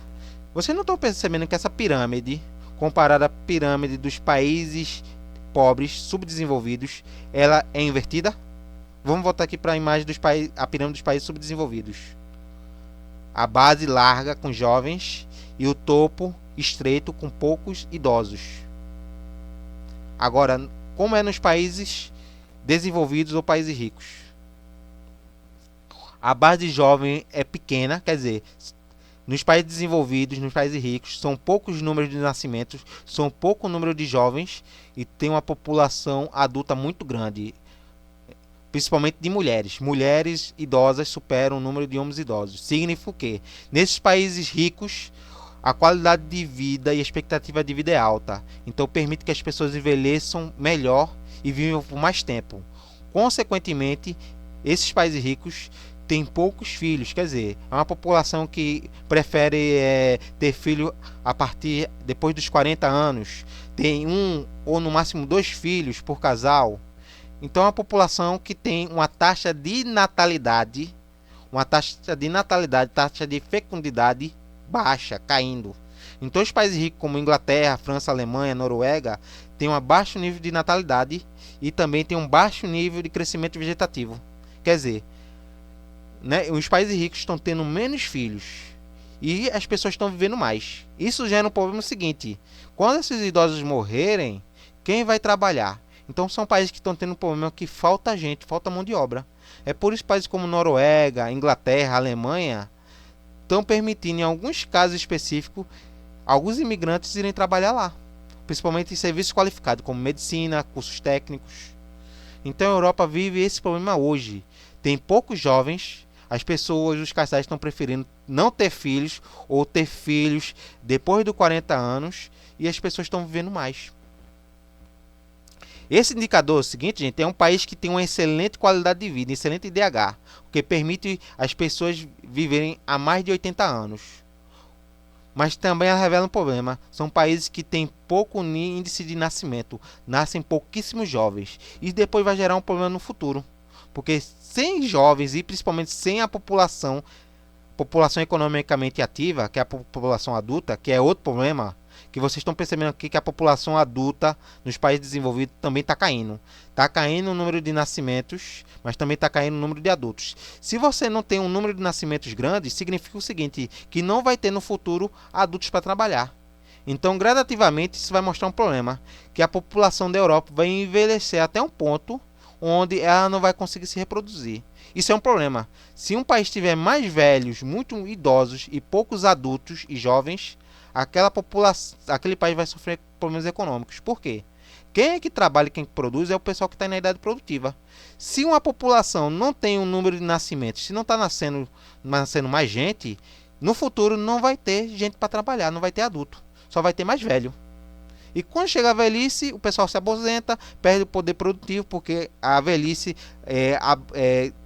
Você não está percebendo que essa pirâmide, comparada à pirâmide dos países pobres, subdesenvolvidos, ela é invertida? Vamos voltar aqui para a imagem a pirâmide dos países subdesenvolvidos. A base larga com jovens e o topo estreito com poucos idosos. Agora, como é nos países desenvolvidos ou países ricos? A base de jovem é pequena, quer dizer, nos países desenvolvidos, nos países ricos, são poucos números de nascimentos, são pouco número de jovens e tem uma população adulta muito grande, principalmente de mulheres. Mulheres idosas superam o número de homens idosos. Significa o quê? Nesses países ricos, a qualidade de vida e a expectativa de vida é alta, então permite que as pessoas envelheçam melhor e vivam por mais tempo. Consequentemente, esses países ricos têm poucos filhos, quer dizer, é uma população que prefere ter filho a partir depois dos 40 anos, tem um ou no máximo 2 filhos por casal. Então é uma população que tem uma taxa de natalidade, taxa de fecundidade baixa, caindo. Então os países ricos como Inglaterra, França, Alemanha, Noruega têm um baixo nível de natalidade e também tem um baixo nível de crescimento vegetativo. Quer dizer, né, os países ricos estão tendo menos filhos e as pessoas estão vivendo mais. Isso gera um problema seguinte: quando esses idosos morrerem, quem vai trabalhar? Então são países que estão tendo um problema que falta gente, falta mão de obra. É por isso que países como Noruega, Inglaterra, Alemanha estão permitindo, em alguns casos específicos, alguns imigrantes irem trabalhar lá, principalmente em serviços qualificados, como medicina, cursos técnicos. Então a Europa vive esse problema hoje. Tem poucos jovens, as pessoas, os casais estão preferindo não ter filhos ou ter filhos depois dos 40 anos e as pessoas estão vivendo mais. Esse indicador é o seguinte, gente, é um país que tem uma excelente qualidade de vida, excelente IDH, o que permite as pessoas viverem há mais de 80 anos. Mas também ela revela um problema, são países que têm pouco índice de nascimento, nascem pouquíssimos jovens, e depois vai gerar um problema no futuro, porque sem jovens e principalmente sem a população economicamente ativa, que é a população adulta, que é outro problema, que vocês estão percebendo aqui que a população adulta nos países desenvolvidos também está caindo. Está caindo o número de nascimentos, mas também está caindo o número de adultos. Se você não tem um número de nascimentos grande, significa o seguinte, que não vai ter no futuro adultos para trabalhar. Então, gradativamente, isso vai mostrar um problema, que a população da Europa vai envelhecer até um ponto onde ela não vai conseguir se reproduzir. Isso é um problema. Se um país tiver mais velhos, muito idosos e poucos adultos e jovens, aquele país vai sofrer problemas econômicos. Por quê? Quem é que trabalha e quem produz é o pessoal que está na idade produtiva. Se uma população não tem um número de nascimentos, se não está nascendo mais gente, no futuro não vai ter gente para trabalhar, não vai ter adulto, só vai ter mais velho. E quando chega a velhice, o pessoal se aposenta, perde o poder produtivo, porque a velhice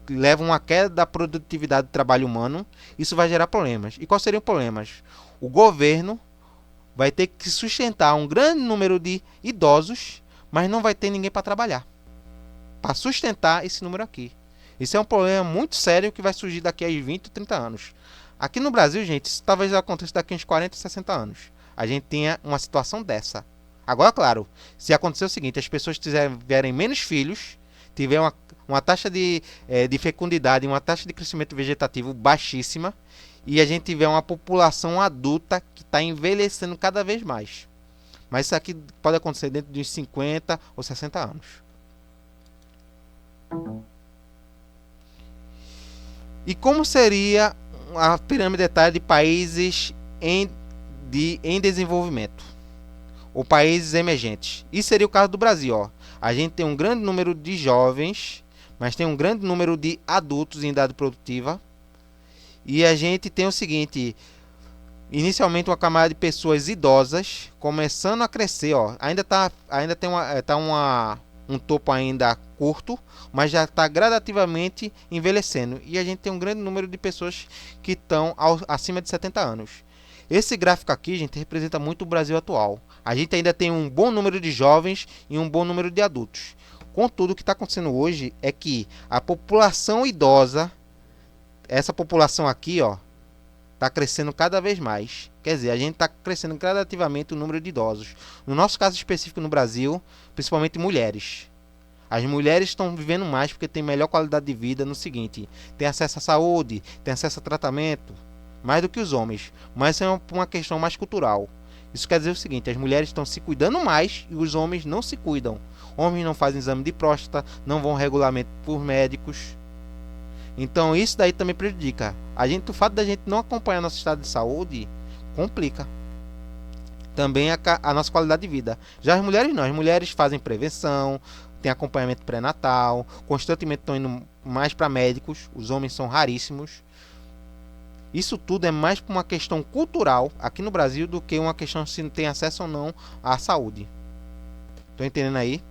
leva uma queda da produtividade do trabalho humano. Isso vai gerar problemas. E quais seriam os problemas? O governo vai ter que sustentar um grande número de idosos, mas não vai ter ninguém para trabalhar, para sustentar esse número aqui. Isso é um problema muito sério que vai surgir daqui a 20, 30 anos. Aqui no Brasil, gente, isso talvez aconteça daqui a uns 40, 60 anos. A gente tenha uma situação dessa. Agora, claro, se acontecer o seguinte, as pessoas tiverem menos filhos, tiver uma taxa de fecundidade, uma taxa de crescimento vegetativo baixíssima, e a gente tiver uma população adulta que está envelhecendo cada vez mais. Mas isso aqui pode acontecer dentro de uns 50 ou 60 anos. E como seria a pirâmide etária de países em desenvolvimento? Ou países emergentes? Isso seria o caso do Brasil. Ó. A gente tem um grande número de jovens, mas tem um grande número de adultos em idade produtiva. E a gente tem o seguinte, inicialmente uma camada de pessoas idosas começando a crescer. Ó. Ainda tem um topo ainda curto, mas já está gradativamente envelhecendo. E a gente tem um grande número de pessoas que estão acima de 70 anos. Esse gráfico aqui, gente, representa muito o Brasil atual. A gente ainda tem um bom número de jovens e um bom número de adultos. Contudo, o que está acontecendo hoje é que a população idosa, essa população aqui, ó, está crescendo cada vez mais. Quer dizer, a gente está crescendo gradativamente o número de idosos. No nosso caso específico no Brasil, principalmente mulheres. As mulheres estão vivendo mais porque têm melhor qualidade de vida no seguinte, tem acesso à saúde, tem acesso a tratamento, mais do que os homens. Mas é uma questão mais cultural. Isso quer dizer o seguinte, as mulheres estão se cuidando mais e os homens não se cuidam. Homens não fazem exame de próstata, não vão regulamento por médicos. Então isso daí também prejudica. O fato da gente não acompanhar nosso estado de saúde complica também a nossa qualidade de vida. Já as mulheres não, as mulheres fazem prevenção, tem acompanhamento pré-natal, constantemente estão indo mais para médicos, os homens são raríssimos. Isso tudo é mais por uma questão cultural aqui no Brasil do que uma questão se tem acesso ou não à saúde. Estão entendendo aí?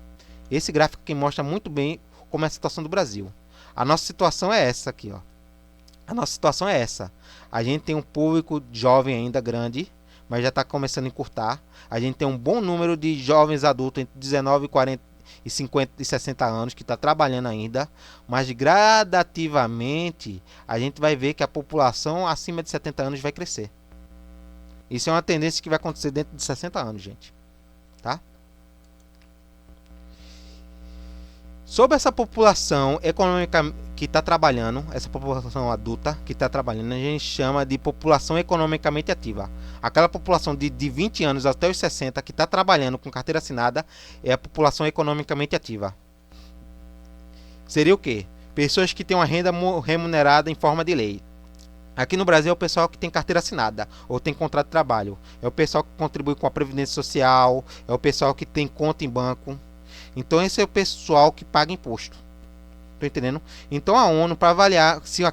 Esse gráfico aqui mostra muito bem como é a situação do Brasil. A nossa situação é essa aqui, ó. A nossa situação é essa. A gente tem um público jovem ainda grande, mas já está começando a encurtar. A gente tem um bom número de jovens adultos entre 19 e 40 e 50 e 60 anos que está trabalhando ainda, mas gradativamente a gente vai ver que a população acima de 70 anos vai crescer. Isso é uma tendência que vai acontecer dentro de 60 anos, gente. Tá? Sobre essa população econômica que está trabalhando, essa população adulta que está trabalhando, a gente chama de população economicamente ativa. Aquela população de 20 anos até os 60 que está trabalhando com carteira assinada é a população economicamente ativa. Seria o quê? Pessoas que têm uma renda remunerada em forma de lei. Aqui no Brasil é o pessoal que tem carteira assinada ou tem contrato de trabalho. É o pessoal que contribui com a Previdência Social, é o pessoal que tem conta em banco. Então esse é o pessoal que paga imposto. Estou entendendo? Então a ONU, para avaliar se a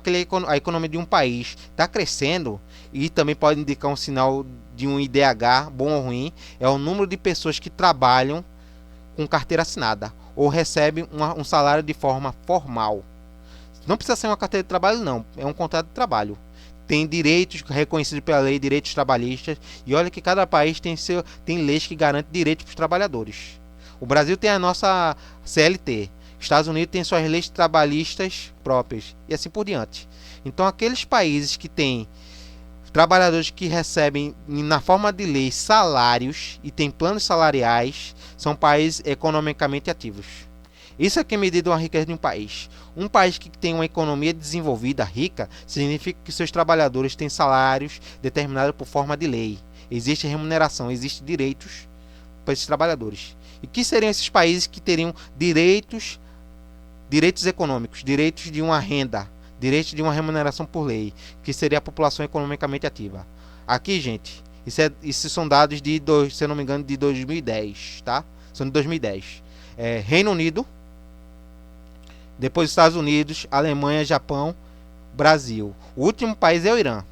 economia de um país está crescendo, e também pode indicar um sinal de um IDH bom ou ruim, é o número de pessoas que trabalham com carteira assinada ou recebem um salário de forma formal. Não precisa ser uma carteira de trabalho, não. É um contrato de trabalho. Tem direitos reconhecidos pela lei, direitos trabalhistas. E olha que cada país tem leis que garantem direitos para os trabalhadores. O Brasil tem a nossa CLT. Estados Unidos tem suas leis trabalhistas próprias. E assim por diante. Então aqueles países que têm trabalhadores que recebem na forma de lei salários e têm planos salariais são países economicamente ativos. Isso é que medida uma riqueza de um país. Um país que tem uma economia desenvolvida, rica, significa que seus trabalhadores têm salários determinados por forma de lei. Existe remuneração, existem direitos para esses trabalhadores. E que seriam esses países que teriam direitos econômicos, direitos de uma renda, direitos de uma remuneração por lei, que seria a população economicamente ativa? Aqui, gente, isso são dados de, se eu não me engano, de 2010, tá? São de 2010. Reino Unido, depois Estados Unidos, Alemanha, Japão, Brasil. O último país é o Irã.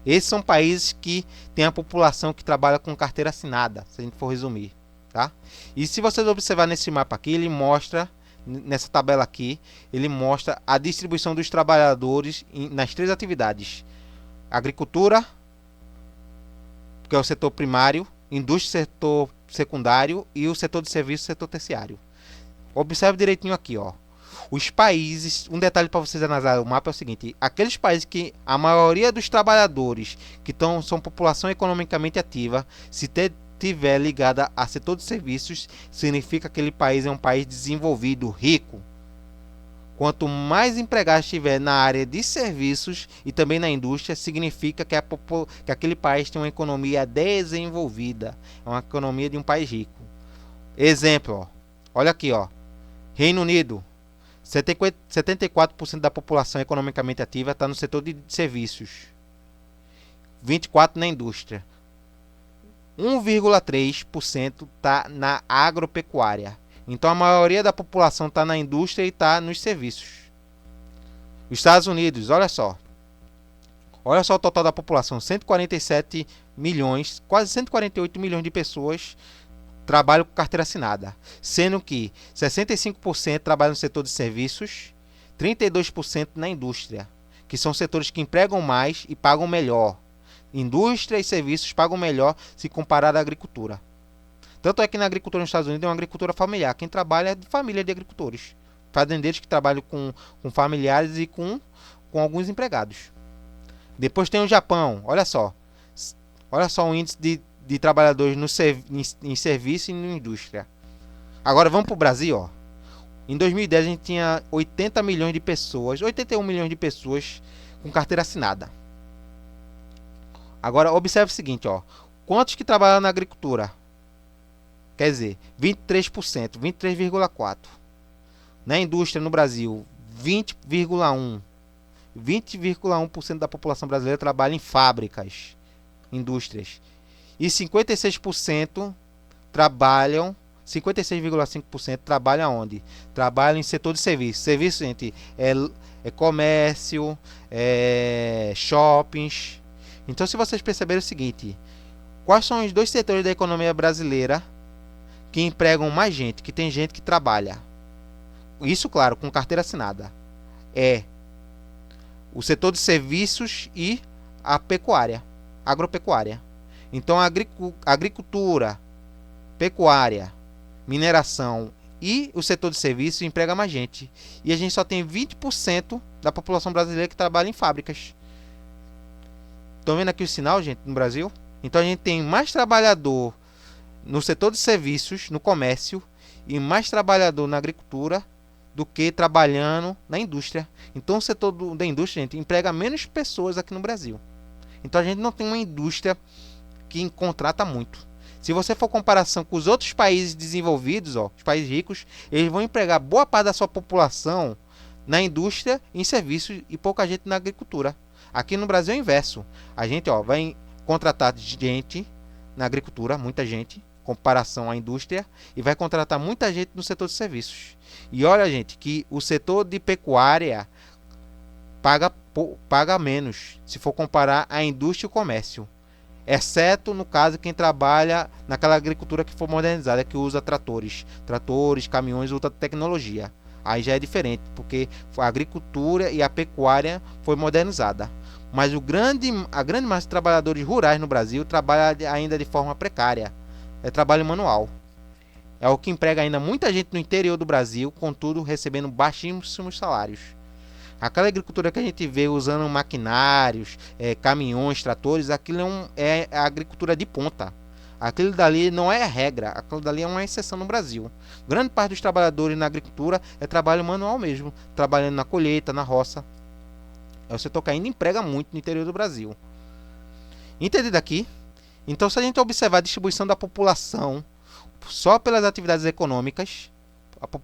Esses são países que têm a população que trabalha com carteira assinada, se a gente for resumir, tá? E se vocês observar nesse mapa aqui, ele mostra, nessa tabela aqui, ele mostra a distribuição dos trabalhadores nas três atividades: agricultura, que é o setor primário, indústria, setor secundário e o setor de serviço, setor terciário. Observe direitinho aqui, ó. Os países, um detalhe para vocês analisar o mapa é o seguinte: aqueles países que a maioria dos trabalhadores que são população economicamente ativa, se tiver ligada a setor de serviços, significa que aquele país é um país desenvolvido, rico. Quanto mais empregados tiver na área de serviços e também na indústria, significa que aquele país tem uma economia desenvolvida, é uma economia de um país rico. Exemplo, ó. Olha aqui, ó. Reino Unido, 74% da população economicamente ativa está no setor de serviços, 24% na indústria, 1,3% está na agropecuária. Então a maioria da população está na indústria e está nos serviços. Os Estados Unidos, olha só o total da população, 147 milhões, quase 148 milhões de pessoas trabalham com carteira assinada, sendo que 65% trabalham no setor de serviços, 32% na indústria, que são setores que empregam mais e pagam melhor. Indústria e serviços pagam melhor se comparado à agricultura. Tanto é que na agricultura nos Estados Unidos é uma agricultura familiar. Quem trabalha é de família de agricultores, fazendeiros que trabalham com familiares e com alguns empregados. Depois tem o Japão, olha só o índice de trabalhadores em serviço e na indústria. Agora vamos para o Brasil, ó. Em 2010 a gente tinha 80 milhões de pessoas, 81 milhões de pessoas com carteira assinada. Agora observe o seguinte, ó. Quantos que trabalham na agricultura? Quer dizer, 23%, 23,4%. Na indústria no Brasil, 20,1%. 20,1% da população brasileira trabalha em fábricas, indústrias. E 56% trabalham, 56,5% trabalham onde? Trabalham em setor de serviço. Serviço, gente, é comércio, shoppings. Então, se vocês perceberem o seguinte, quais são os dois setores da economia brasileira que empregam mais gente, que tem gente que trabalha? Isso, claro, com carteira assinada. É o setor de serviços e a pecuária, agropecuária. Então, a agricultura, pecuária, mineração e o setor de serviços emprega mais gente. E a gente só tem 20% da população brasileira que trabalha em fábricas. Estão vendo aqui o sinal, gente, no Brasil? Então, a gente tem mais trabalhador no setor de serviços, no comércio, e mais trabalhador na agricultura do que trabalhando na indústria. Então, o setor da indústria, gente, emprega menos pessoas aqui no Brasil. Então, a gente não tem uma indústria que contrata muito. Se você for comparação com os outros países desenvolvidos, ó, os países ricos, eles vão empregar boa parte da sua população na indústria, em serviços e pouca gente na agricultura. Aqui no Brasil é o inverso. A gente, ó, vai contratar gente na agricultura, muita gente, comparação à indústria, e vai contratar muita gente no setor de serviços. E olha, gente, que o setor de pecuária paga menos se for comparar a indústria e o comércio. Exceto, no caso, quem trabalha naquela agricultura que for modernizada, que usa tratores, caminhões, outra tecnologia. Aí já é diferente, porque a agricultura e a pecuária foi modernizada. Mas a grande massa de trabalhadores rurais no Brasil trabalha ainda de forma precária. É trabalho manual. É o que emprega ainda muita gente no interior do Brasil, contudo recebendo baixíssimos salários. Aquela agricultura que a gente vê usando maquinários, caminhões, tratores, aquilo é a agricultura de ponta. Aquilo dali não é a regra, aquilo dali é uma exceção no Brasil. Grande parte dos trabalhadores na agricultura é trabalho manual mesmo, trabalhando na colheita, na roça. É o setor que ainda emprega muito no interior do Brasil. Entendido aqui? Então, se a gente observar a distribuição da população só pelas atividades econômicas,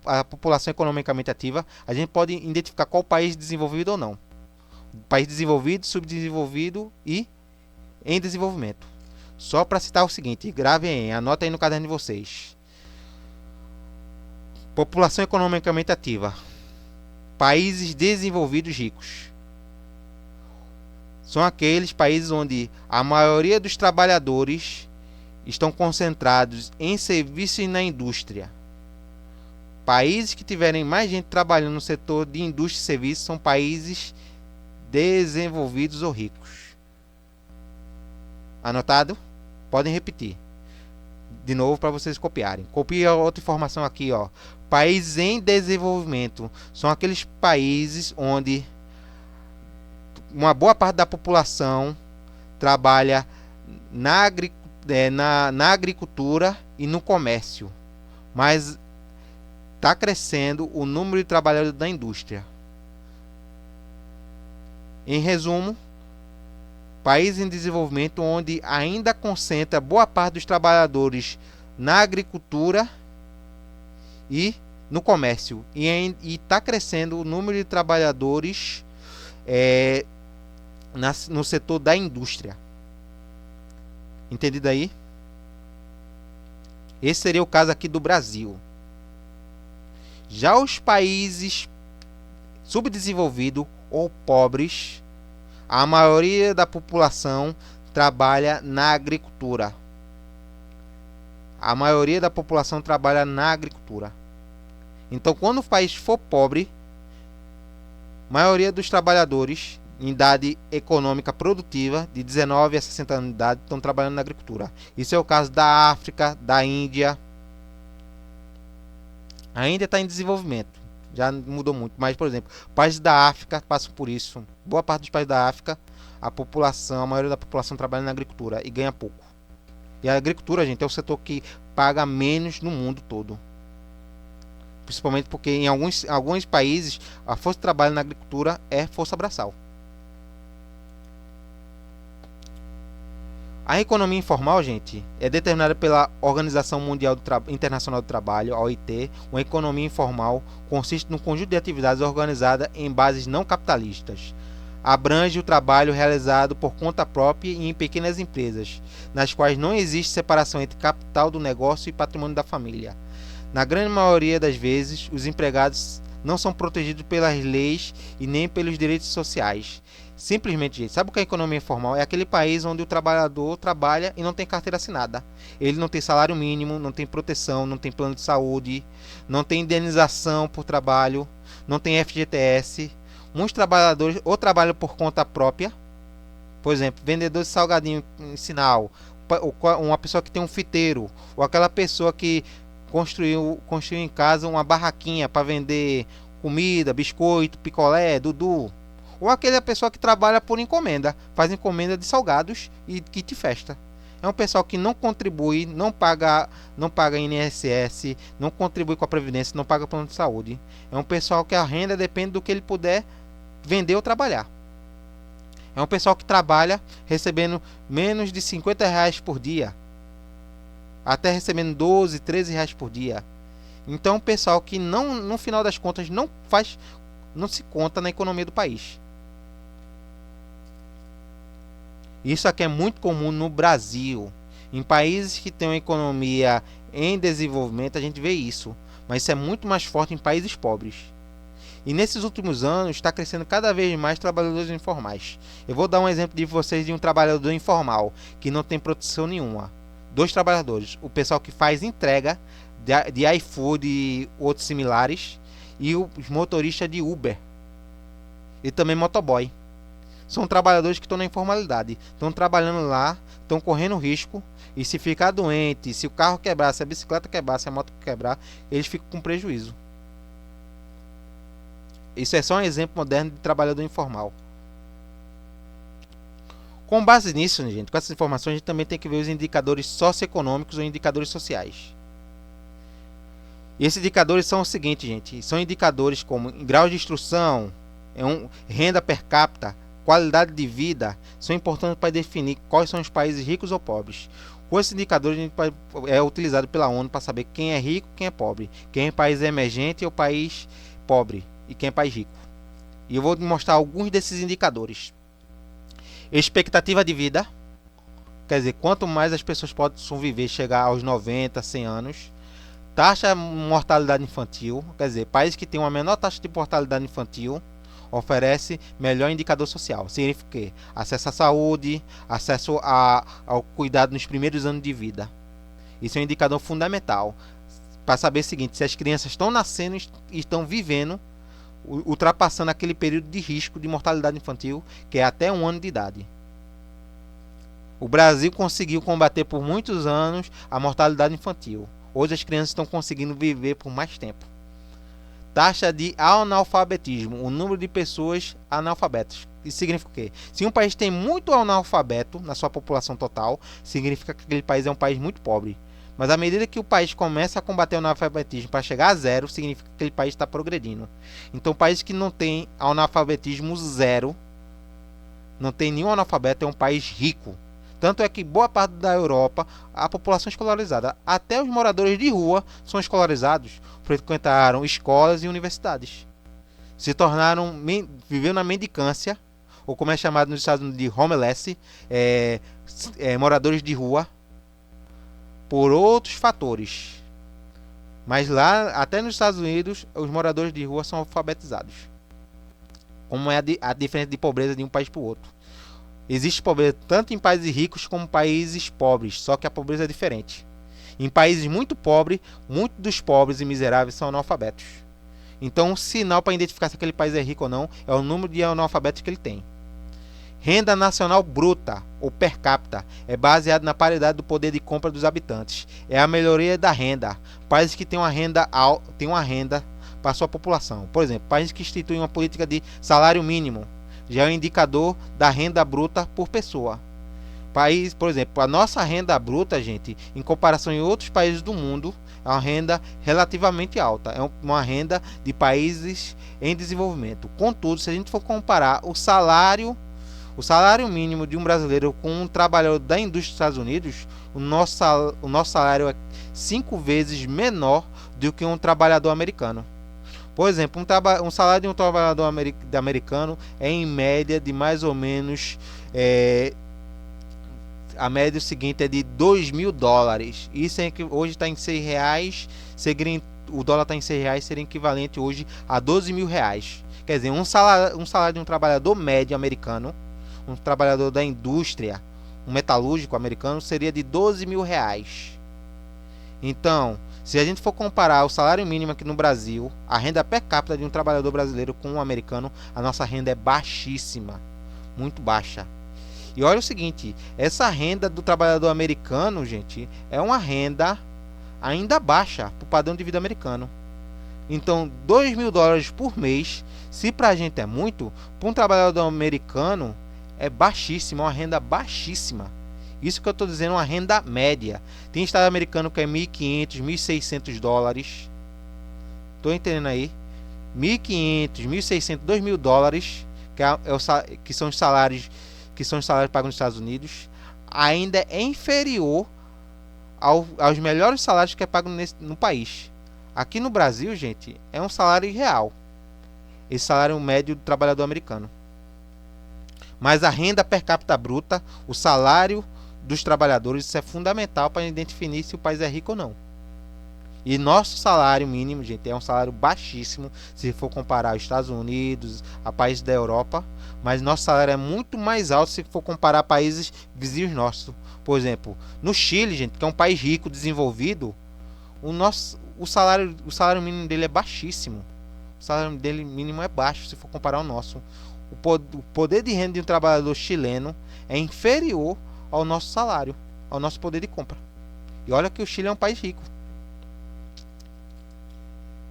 a população economicamente ativa, a gente pode identificar qual país desenvolvido ou não. País desenvolvido, subdesenvolvido e em desenvolvimento. Só para citar o seguinte, gravem aí, anota aí no caderno de vocês. População economicamente ativa. Países desenvolvidos ricos. São aqueles países onde a maioria dos trabalhadores estão concentrados em serviços e na indústria. Países que tiverem mais gente trabalhando no setor de indústria e serviços são países desenvolvidos ou ricos. Anotado? Podem repetir de novo para vocês copiarem. Copia outra informação aqui, ó. Países em desenvolvimento são aqueles países onde uma boa parte da população trabalha na agricultura e no comércio, mas está crescendo o número de trabalhadores da indústria. Em resumo, país em desenvolvimento onde ainda concentra boa parte dos trabalhadores na agricultura e no comércio. E está crescendo o número de trabalhadores no setor da indústria. Entendido aí? Esse seria o caso aqui do Brasil. Já os países subdesenvolvidos ou pobres, a maioria da população trabalha na agricultura. A maioria da população trabalha na agricultura. Então, quando o país for pobre, a maioria dos trabalhadores em idade econômica produtiva, de 19 a 60 anos de idade, estão trabalhando na agricultura. Isso é o caso da África, da Índia. A Índia está em desenvolvimento. Já mudou muito. Mas, por exemplo, países da África passam por isso. Boa parte dos países da África, a maioria da população trabalha na agricultura e ganha pouco. E a agricultura, gente, é o setor que paga menos no mundo todo. Principalmente porque em alguns países a força de trabalho na agricultura é força braçal. A economia informal, gente, é determinada pela Organização Mundial Internacional do Trabalho, a OIT. Uma economia informal consiste num conjunto de atividades organizadas em bases não capitalistas. Abrange o trabalho realizado por conta própria e em pequenas empresas, nas quais não existe separação entre capital do negócio e patrimônio da família. Na grande maioria das vezes, os empregados não são protegidos pelas leis e nem pelos direitos sociais. Simplesmente, gente, sabe o que é economia informal? É aquele país onde o trabalhador trabalha e não tem carteira assinada. Ele não tem salário mínimo, não tem proteção, não tem plano de saúde, não tem indenização por trabalho, não tem FGTS. Muitos trabalhadores ou trabalham por conta própria, por exemplo, vendedor de salgadinho em sinal, uma pessoa que tem um fiteiro, ou aquela pessoa que construiu em casa uma barraquinha para vender comida, biscoito, picolé, dudu. Ou aquela pessoa que trabalha por encomenda, faz encomenda de salgados e kit festa. É um pessoal que não contribui, não paga INSS, não contribui com a Previdência, não paga plano de saúde. É um pessoal que a renda depende do que ele puder vender ou trabalhar. É um pessoal que trabalha recebendo menos de R$ 50 por dia, até recebendo 12, 13 reais por dia. Então, é um pessoal que não, no final das contas não se conta na economia do país. Isso aqui é muito comum no Brasil. Em países que têm uma economia em desenvolvimento, a gente vê isso. Mas isso é muito mais forte em países pobres. E nesses últimos anos, está crescendo cada vez mais trabalhadores informais. Eu vou dar um exemplo de vocês de um trabalhador informal, que não tem proteção nenhuma. 2 trabalhadores. O pessoal que faz entrega de iFood e outros similares. E os motoristas de Uber. E também motoboy. São trabalhadores que estão na informalidade, estão trabalhando lá, estão correndo risco, e se ficar doente, se o carro quebrar, se a bicicleta quebrar, se a moto quebrar, eles ficam com prejuízo. Isso é só um exemplo moderno de trabalhador informal. Com base nisso, gente, com essas informações, a gente também tem que ver os indicadores socioeconômicos ou indicadores sociais. E esses indicadores são o seguinte, gente, são indicadores como grau de instrução, renda per capita, qualidade de vida, são importantes para definir quais são os países ricos ou pobres. Com esses indicadores é utilizado pela ONU para saber quem é rico e quem é pobre, quem é país emergente ou país pobre e quem é país rico. E eu vou mostrar alguns desses indicadores. Expectativa de vida, quer dizer, quanto mais as pessoas possam viver, chegar aos 90, 100 anos. Taxa de mortalidade infantil, quer dizer, país que tem uma menor taxa de mortalidade infantil oferece melhor indicador social. Significa o quê? Acesso à saúde, acesso ao cuidado nos primeiros anos de vida. Isso é um indicador fundamental para saber o seguinte: se as crianças estão nascendo e estão vivendo, ultrapassando aquele período de risco de mortalidade infantil, que é até 1 ano de idade. O Brasil conseguiu combater por muitos anos a mortalidade infantil. Hoje as crianças estão conseguindo viver por mais tempo. Taxa de analfabetismo, o número de pessoas analfabetas. Isso significa o quê? Se um país tem muito analfabeto na sua população total, significa que aquele país é um país muito pobre. Mas à medida que o país começa a combater o analfabetismo para chegar a zero, significa que aquele país está progredindo. Então, país que não tem analfabetismo zero, não tem nenhum analfabeto, é um país rico. Tanto é que boa parte da Europa, a população é escolarizada. Até os moradores de rua são escolarizados, frequentaram escolas e universidades. Se tornaram, viveu na mendicância, ou como é chamado nos Estados Unidos de homeless, moradores de rua, por outros fatores. Mas lá, até nos Estados Unidos, os moradores de rua são alfabetizados. Como é a diferença de pobreza de um país para o outro. Existe pobreza tanto em países ricos como em países pobres, só que a pobreza é diferente. Em países muito pobres, muitos dos pobres e miseráveis são analfabetos. Então, um sinal para identificar se aquele país é rico ou não é o número de analfabetos que ele tem. Renda nacional bruta, ou per capita, é baseado na paridade do poder de compra dos habitantes. É a melhoria da renda. Países que têm uma renda para a sua população. Por exemplo, países que instituem uma política de salário mínimo, já é um indicador da renda bruta por pessoa. Por exemplo, a nossa renda bruta, gente, em comparação em outros países do mundo, é uma renda relativamente alta. É uma renda de países em desenvolvimento. Contudo, se a gente for comparar o salário mínimo de um brasileiro com um trabalhador da indústria dos Estados Unidos, o nosso salário é 5 vezes menor do que um trabalhador americano. Por exemplo, um salário de um trabalhador americano é em média de mais ou menos... a média seguinte é de $2.000. Isso é que hoje está em R$6. O dólar está em R$6, seria equivalente hoje a R$12.000. Quer dizer, um salário de um trabalhador médio americano, um trabalhador da indústria, um metalúrgico americano, seria de R$12.000. Então, se a gente for comparar o salário mínimo aqui no Brasil, a renda per capita de um trabalhador brasileiro com um americano, a nossa renda é baixíssima, muito baixa. E olha o seguinte, essa renda do trabalhador americano, gente, é uma renda ainda baixa para o padrão de vida americano. Então, $2.000 por mês, se para a gente é muito, para um trabalhador americano é baixíssima, uma renda baixíssima. Isso que eu estou dizendo, uma renda média. Tem estado americano que é $1.500, $1.600. Estou entendendo aí? $1.500, $1.600, $2.000, que são os salários pagos nos Estados Unidos, ainda é inferior aos melhores salários que é pago no país. Aqui no Brasil, gente, é um salário real. Esse salário médio do trabalhador americano. Mas a renda per capita bruta, o salário dos trabalhadores, isso é fundamental para definir se o país é rico ou não. E nosso salário mínimo, gente, é um salário baixíssimo se for comparar aos Estados Unidos, a países da Europa, mas nosso salário é muito mais alto se for comparar a países vizinhos nossos. Por exemplo, no Chile, gente, que é um país rico, desenvolvido, o salário mínimo dele é baixíssimo. O salário dele mínimo é baixo se for comparar ao nosso. O poder de renda de um trabalhador chileno é inferior ao nosso salário, ao nosso poder de compra. E olha que o Chile é um país rico.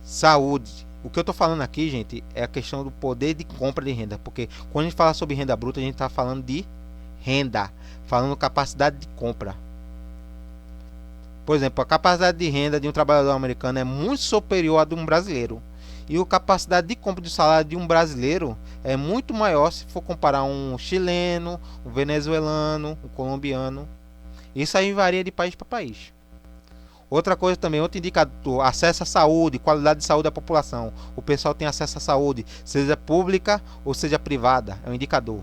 Saúde. O que eu estou falando aqui, gente, é a questão do poder de compra de renda. Porque quando a gente fala sobre renda bruta, a gente está falando de renda, falando capacidade de compra. Por exemplo, a capacidade de renda de um trabalhador americano é muito superior à de um brasileiro. E a capacidade de compra de salário de um brasileiro é muito maior se for comparar um chileno, um venezuelano, um colombiano. Isso aí varia de país para país. Outra coisa também, outro indicador, acesso à saúde, qualidade de saúde da população. O pessoal tem acesso à saúde, seja pública ou seja privada, é um indicador.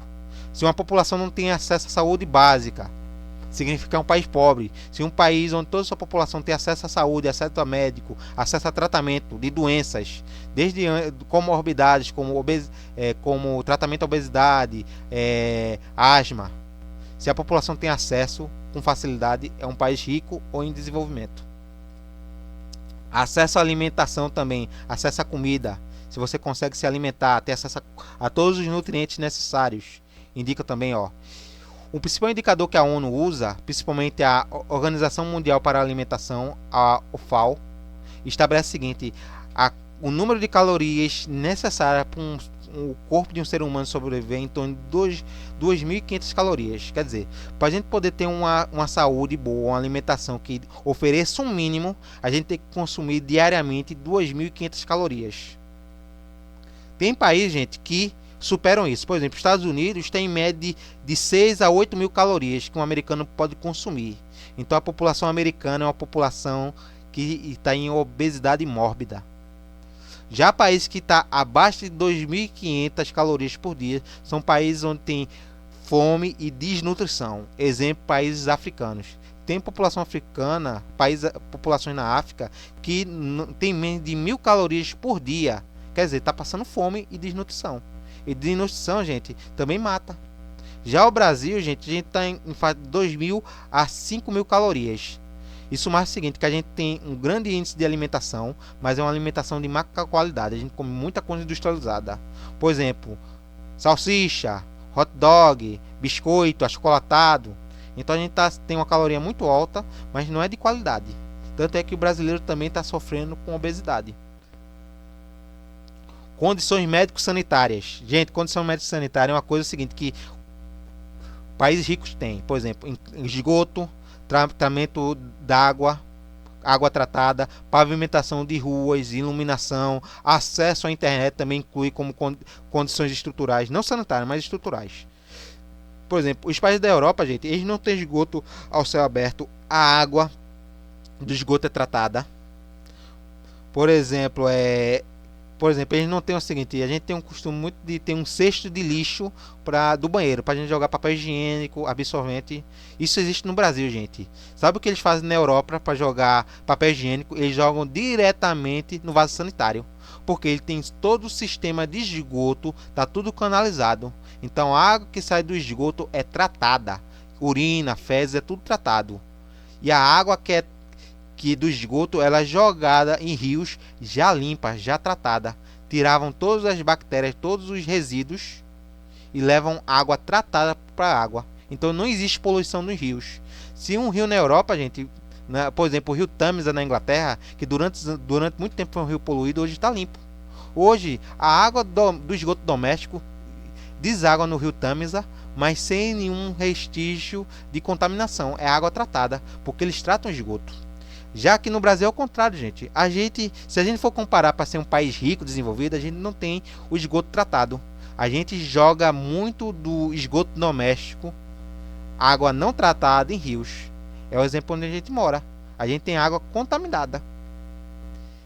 Se uma população não tem acesso à saúde básica, significa que é um país pobre. Se um país onde toda a sua população tem acesso à saúde, acesso a médico, acesso a tratamento de doenças, desde comorbidades, como tratamento à obesidade, asma. Se a população tem acesso com facilidade, é um país rico ou em desenvolvimento. Acesso à alimentação também, acesso à comida. Se você consegue se alimentar, ter acesso a todos os nutrientes necessários. Indica também, O principal indicador que a ONU usa, principalmente a Organização Mundial para a Alimentação, a FAO, estabelece o seguinte: o número de calorias necessárias para o corpo de um ser humano sobreviver é em torno de 2.500 calorias. Quer dizer, para a gente poder ter uma saúde boa, uma alimentação que ofereça um mínimo, a gente tem que consumir diariamente 2.500 calorias. Tem países, gente, que superam isso. Por exemplo, os Estados Unidos tem em média de 6 a 8 mil calorias que um americano pode consumir. Então a população americana é uma população que está em obesidade mórbida. Já países que estão abaixo de 2.500 calorias por dia são países onde tem fome e desnutrição. Exemplo, países africanos. Tem população africana, populações na África que tem menos de 1.000 calorias por dia. Quer dizer, está passando fome e desnutrição. E desnutrição, gente, também mata. Já o Brasil, gente, a gente está em 2.000 a 5.000 calorias. Isso mostra o seguinte, que a gente tem um grande índice de alimentação, mas é uma alimentação de má qualidade. A gente come muita coisa industrializada. Por exemplo, salsicha, hot dog, biscoito, achocolatado. Então a gente tem uma caloria muito alta, mas não é de qualidade. Tanto é que o brasileiro também está sofrendo com obesidade. Condições médico-sanitárias. Gente, condição médico-sanitária é uma coisa seguinte que países ricos têm. Por exemplo, esgoto, tratamento d'água, água tratada, pavimentação de ruas, iluminação, acesso à internet também inclui como condições estruturais, não sanitárias, mas estruturais. Por exemplo, os países da Europa, gente, eles não têm esgoto ao céu aberto, a água do esgoto é tratada. Por exemplo, eles não têm o seguinte, a gente tem um costume muito de ter um cesto de lixo do banheiro, para a gente jogar papel higiênico, absorvente. Isso existe no Brasil, gente. Sabe o que eles fazem na Europa para jogar papel higiênico? Eles jogam diretamente no vaso sanitário, porque ele tem todo o sistema de esgoto, tá tudo canalizado. Então a água que sai do esgoto é tratada, urina, fezes, é tudo tratado. E a água que do esgoto ela é jogada em rios já limpa, já tratada. Tiravam todas as bactérias, todos os resíduos e levam água tratada para a água. Então não existe poluição nos rios. Se um rio na Europa, gente, por exemplo, o rio Tâmisa na Inglaterra, que durante muito tempo foi um rio poluído, hoje está limpo. Hoje a água do esgoto doméstico deságua no rio Tâmisa, mas sem nenhum restígio de contaminação. É água tratada, porque eles tratam o esgoto. Já que no Brasil é o contrário, gente. Se a gente for comparar para ser um país rico, desenvolvido, a gente não tem o esgoto tratado. A gente joga muito do esgoto doméstico, água não tratada em rios. É o exemplo onde a gente mora. A gente tem água contaminada.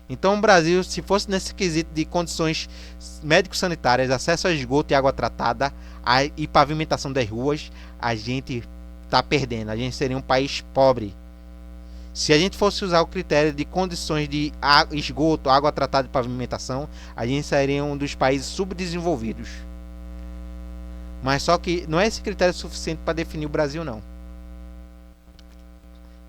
Então o Brasil, se fosse nesse quesito de condições médico-sanitárias, acesso a esgoto e água tratada e pavimentação das ruas, a gente está perdendo. A gente seria um país pobre. Se a gente fosse usar o critério de condições de esgoto, água tratada e pavimentação, a gente seria um dos países subdesenvolvidos. Mas só que não é esse critério suficiente para definir o Brasil, não.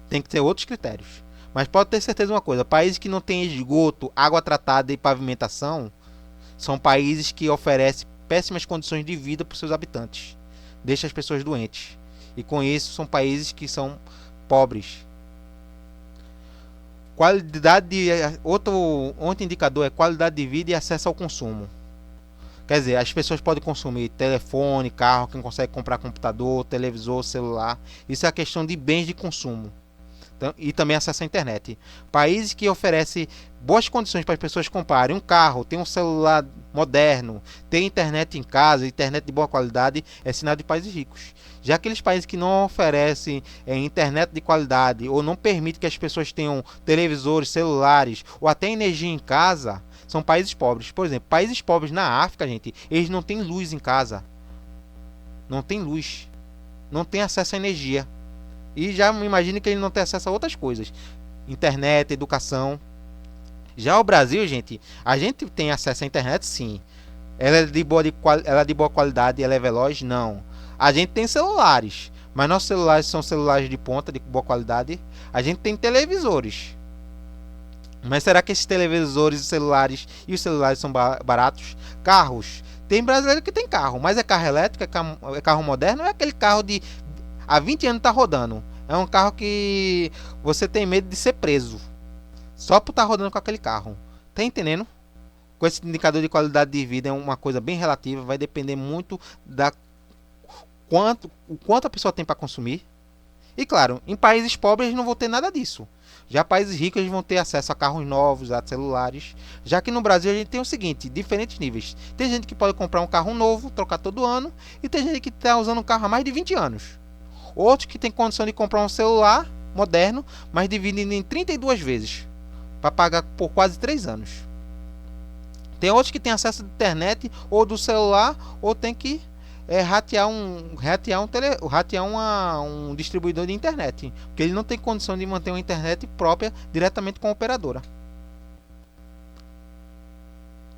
Tem que ter outros critérios. Mas pode ter certeza de uma coisa, países que não têm esgoto, água tratada e pavimentação são países que oferecem péssimas condições de vida para os seus habitantes. Deixa as pessoas doentes. E com isso são países que são pobres. Outro indicador é qualidade de vida e acesso ao consumo. Quer dizer, as pessoas podem consumir telefone, carro, quem consegue comprar computador, televisor, celular. Isso é a questão de bens de consumo. Então, e também acesso à internet. Países que oferecem boas condições para as pessoas comprarem um carro, ter um celular moderno, ter internet em casa, internet de boa qualidade, é sinal de países ricos. Já aqueles países que não oferecem internet de qualidade ou não permitem que as pessoas tenham televisores, celulares ou até energia em casa, são países pobres. Por exemplo, países pobres na África, gente, eles não têm luz em casa. Não tem luz. Não tem acesso à energia. E já me imagino que ele não tem acesso a outras coisas. Internet, educação. Já o Brasil, gente, a gente tem acesso à internet, sim. Ela é de boa qualidade, ela é veloz? Não. A gente tem celulares, mas nossos celulares são celulares de ponta, de boa qualidade. A gente tem televisores. Mas será que esses televisores e os celulares são baratos? Carros. Tem brasileiro que tem carro, mas é carro elétrico, é carro moderno, ou é aquele carro de há 20 anos tá rodando. É um carro que você tem medo de ser preso só por estar rodando com aquele carro. Tá entendendo? Com esse indicador de qualidade de vida é uma coisa bem relativa, vai depender muito da o quanto a pessoa tem para consumir. E claro, em países pobres eles não vão ter nada disso. Já países ricos eles vão ter acesso a carros novos, a celulares. Já que no Brasil a gente tem o seguinte, diferentes níveis. Tem gente que pode comprar um carro novo, trocar todo ano, e tem gente que está usando um carro há mais de 20 anos. Outros que tem condição de comprar um celular moderno, mas dividindo em 32 vezes, para pagar por quase 3 anos. Tem outros que têm acesso à internet ou do celular, ou tem que ratear um distribuidor de internet, porque ele não tem condição de manter uma internet própria diretamente com a operadora.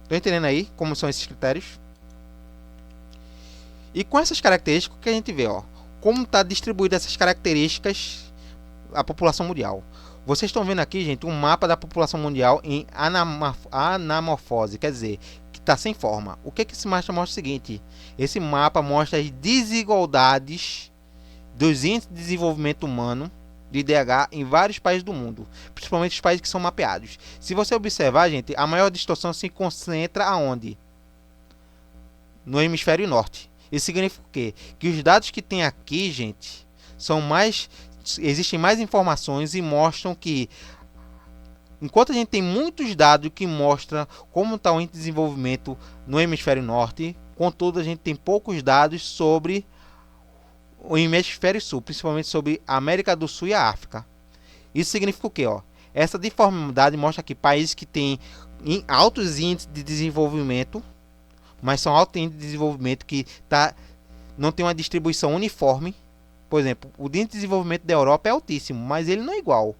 Tô entendendo aí como são esses critérios? E com essas características que a gente vê, ó, como está distribuída essas características a população mundial. Vocês estão vendo aqui, gente, um mapa da população mundial em anamorfose, quer dizer, que está sem forma. O que esse mapa mostra? O seguinte: esse mapa mostra as desigualdades dos índices de desenvolvimento humano, de IDH, em vários países do mundo, principalmente os países que são mapeados. Se você observar, gente, a maior distorção se concentra aonde? No hemisfério norte. Isso significa o quê? Que os dados que tem aqui, gente, são mais... existem mais informações e mostram que, enquanto a gente tem muitos dados que mostram como está o índice de desenvolvimento no hemisfério norte, contudo a gente tem poucos dados sobre o hemisfério sul, principalmente sobre a América do Sul e a África. Isso significa o quê? Ó? Essa deformidade mostra que países que têm altos índices de desenvolvimento, mas são altos índices de desenvolvimento que não tem uma distribuição uniforme. Por exemplo, o índice de desenvolvimento da Europa é altíssimo, mas ele não é igual.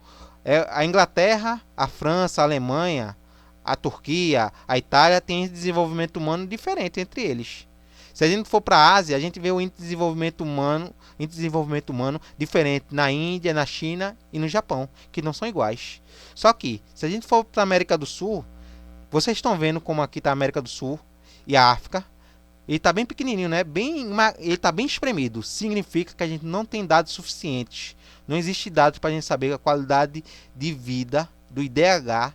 A Inglaterra, a França, a Alemanha, a Turquia, a Itália tem índice de desenvolvimento humano diferente entre eles. Se a gente for para a Ásia, a gente vê o índice de desenvolvimento humano diferente na Índia, na China e no Japão, que não são iguais. Só que, se a gente for para a América do Sul, vocês estão vendo como aqui está a América do Sul e a África. Ele está bem pequenininho, né? Ele está bem espremido. Significa que a gente não tem dados suficientes. Não existe dados para a gente saber a qualidade de vida do IDH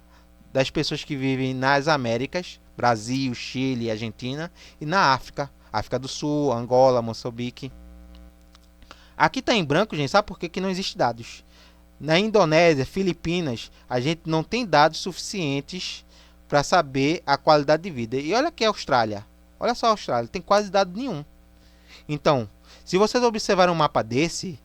das pessoas que vivem nas Américas, Brasil, Chile, Argentina, e na África, África do Sul, Angola, Moçambique. Aqui está em branco, gente. Sabe por que não existe dados? Na Indonésia, Filipinas, a gente não tem dados suficientes para saber a qualidade de vida. E olha aqui a Austrália. Olha só a Austrália, tem quase dado nenhum. Então, se vocês observarem um mapa desse,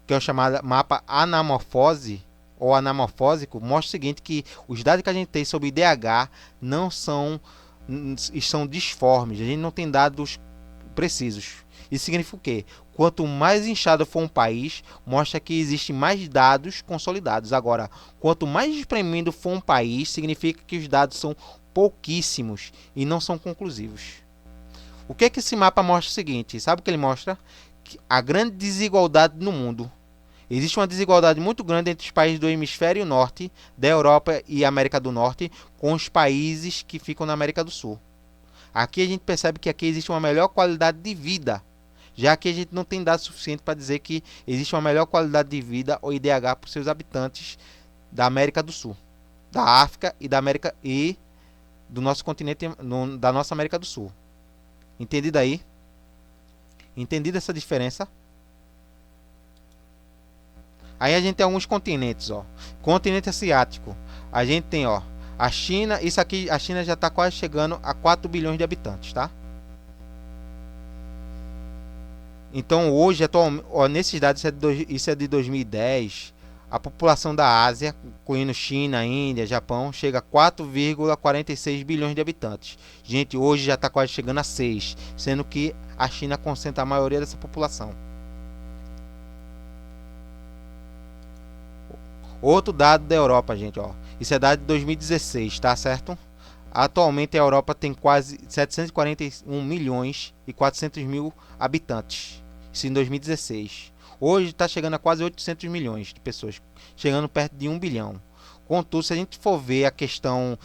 que é o chamado mapa anamorfose ou anamorfósico, mostra o seguinte, que os dados que a gente tem sobre IDH não são disformes, a gente não tem dados precisos. Isso significa o quê? Quanto mais inchado for um país, mostra que existem mais dados consolidados. Agora, quanto mais espremido for um país, significa que os dados são pouquíssimos e não são conclusivos. O que esse mapa mostra? O seguinte, sabe o que ele mostra? Que a grande desigualdade no mundo. Existe uma desigualdade muito grande entre os países do hemisfério norte, da Europa e América do Norte, com os países que ficam na América do Sul. Aqui a gente percebe que aqui existe uma melhor qualidade de vida, já que a gente não tem dados suficientes para dizer que existe uma melhor qualidade de vida ou IDH para os seus habitantes da América do Sul, da África e da América e do nosso continente, da nossa América do Sul. Entendido aí? Entendido essa diferença? Aí a gente tem alguns continentes, ó. Continente asiático. A gente tem, ó, a China. Isso aqui, a China já está quase chegando a 4 bilhões de habitantes, tá? Então hoje, atualmente, ó, nesses dados, isso é de 2010. A população da Ásia, incluindo China, Índia, Japão, chega a 4,46 bilhões de habitantes. Gente, hoje já está quase chegando a 6, sendo que a China concentra a maioria dessa população. Outro dado da Europa, gente, ó. Isso é dado de 2016, tá certo? Atualmente a Europa tem quase 741 milhões e 400 mil habitantes. Isso em 2016. Hoje está chegando a quase 800 milhões de pessoas, chegando perto de 1 bilhão. Contudo, se a gente for ver a questão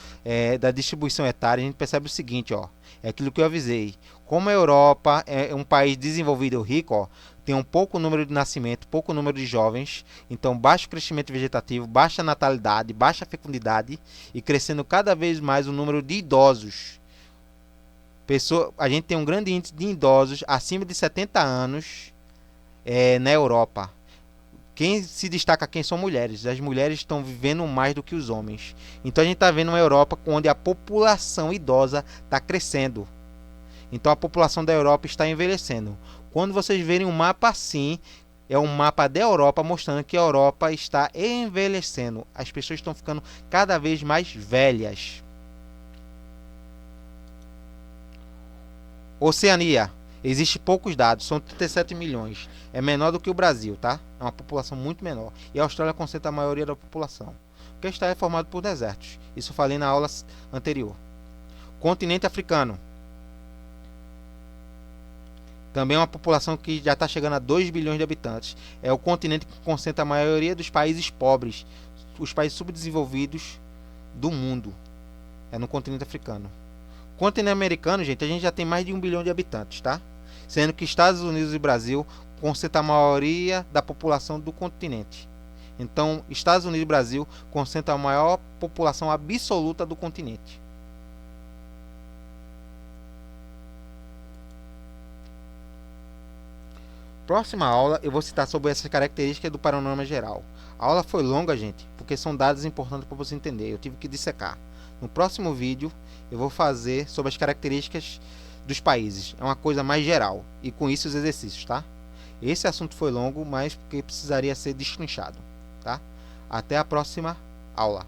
da distribuição etária, a gente percebe o seguinte, ó, é aquilo que eu avisei. Como a Europa é um país desenvolvido e rico, ó, tem um pouco número de nascimento, pouco número de jovens, então baixo crescimento vegetativo, baixa natalidade, baixa fecundidade e crescendo cada vez mais o número de idosos. A gente tem um grande índice de idosos acima de 70 anos na Europa. Quem se destaca quem são mulheres. As mulheres estão vivendo mais do que os homens. Então a gente está vendo uma Europa onde a população idosa está crescendo. Então a população da Europa está envelhecendo. Quando vocês verem um mapa assim, é um mapa da Europa mostrando que a Europa está envelhecendo. As pessoas estão ficando cada vez mais velhas. Oceania. Existem poucos dados, são 37 milhões. É menor do que o Brasil, tá? É uma população muito menor. E a Austrália concentra a maioria da população. Porque a Austrália é formada por desertos. Isso eu falei na aula anterior. Continente africano. Também é uma população que já está chegando a 2 bilhões de habitantes. É o continente que concentra a maioria dos países pobres, os países subdesenvolvidos do mundo. É no continente africano. Continente americano, gente, a gente já tem mais de 1 bilhão de habitantes, tá? Sendo que Estados Unidos e Brasil concentram a maioria da população do continente. Então, Estados Unidos e Brasil concentram a maior população absoluta do continente. Próxima aula eu vou citar sobre essas características do panorama geral. A aula foi longa, gente, porque são dados importantes para você entender. Eu tive que dissecar. No próximo vídeo eu vou fazer sobre as características dos países. É uma coisa mais geral. E com isso os exercícios, tá? Esse assunto foi longo, mas porque precisaria ser destrinchado, tá? Até a próxima aula.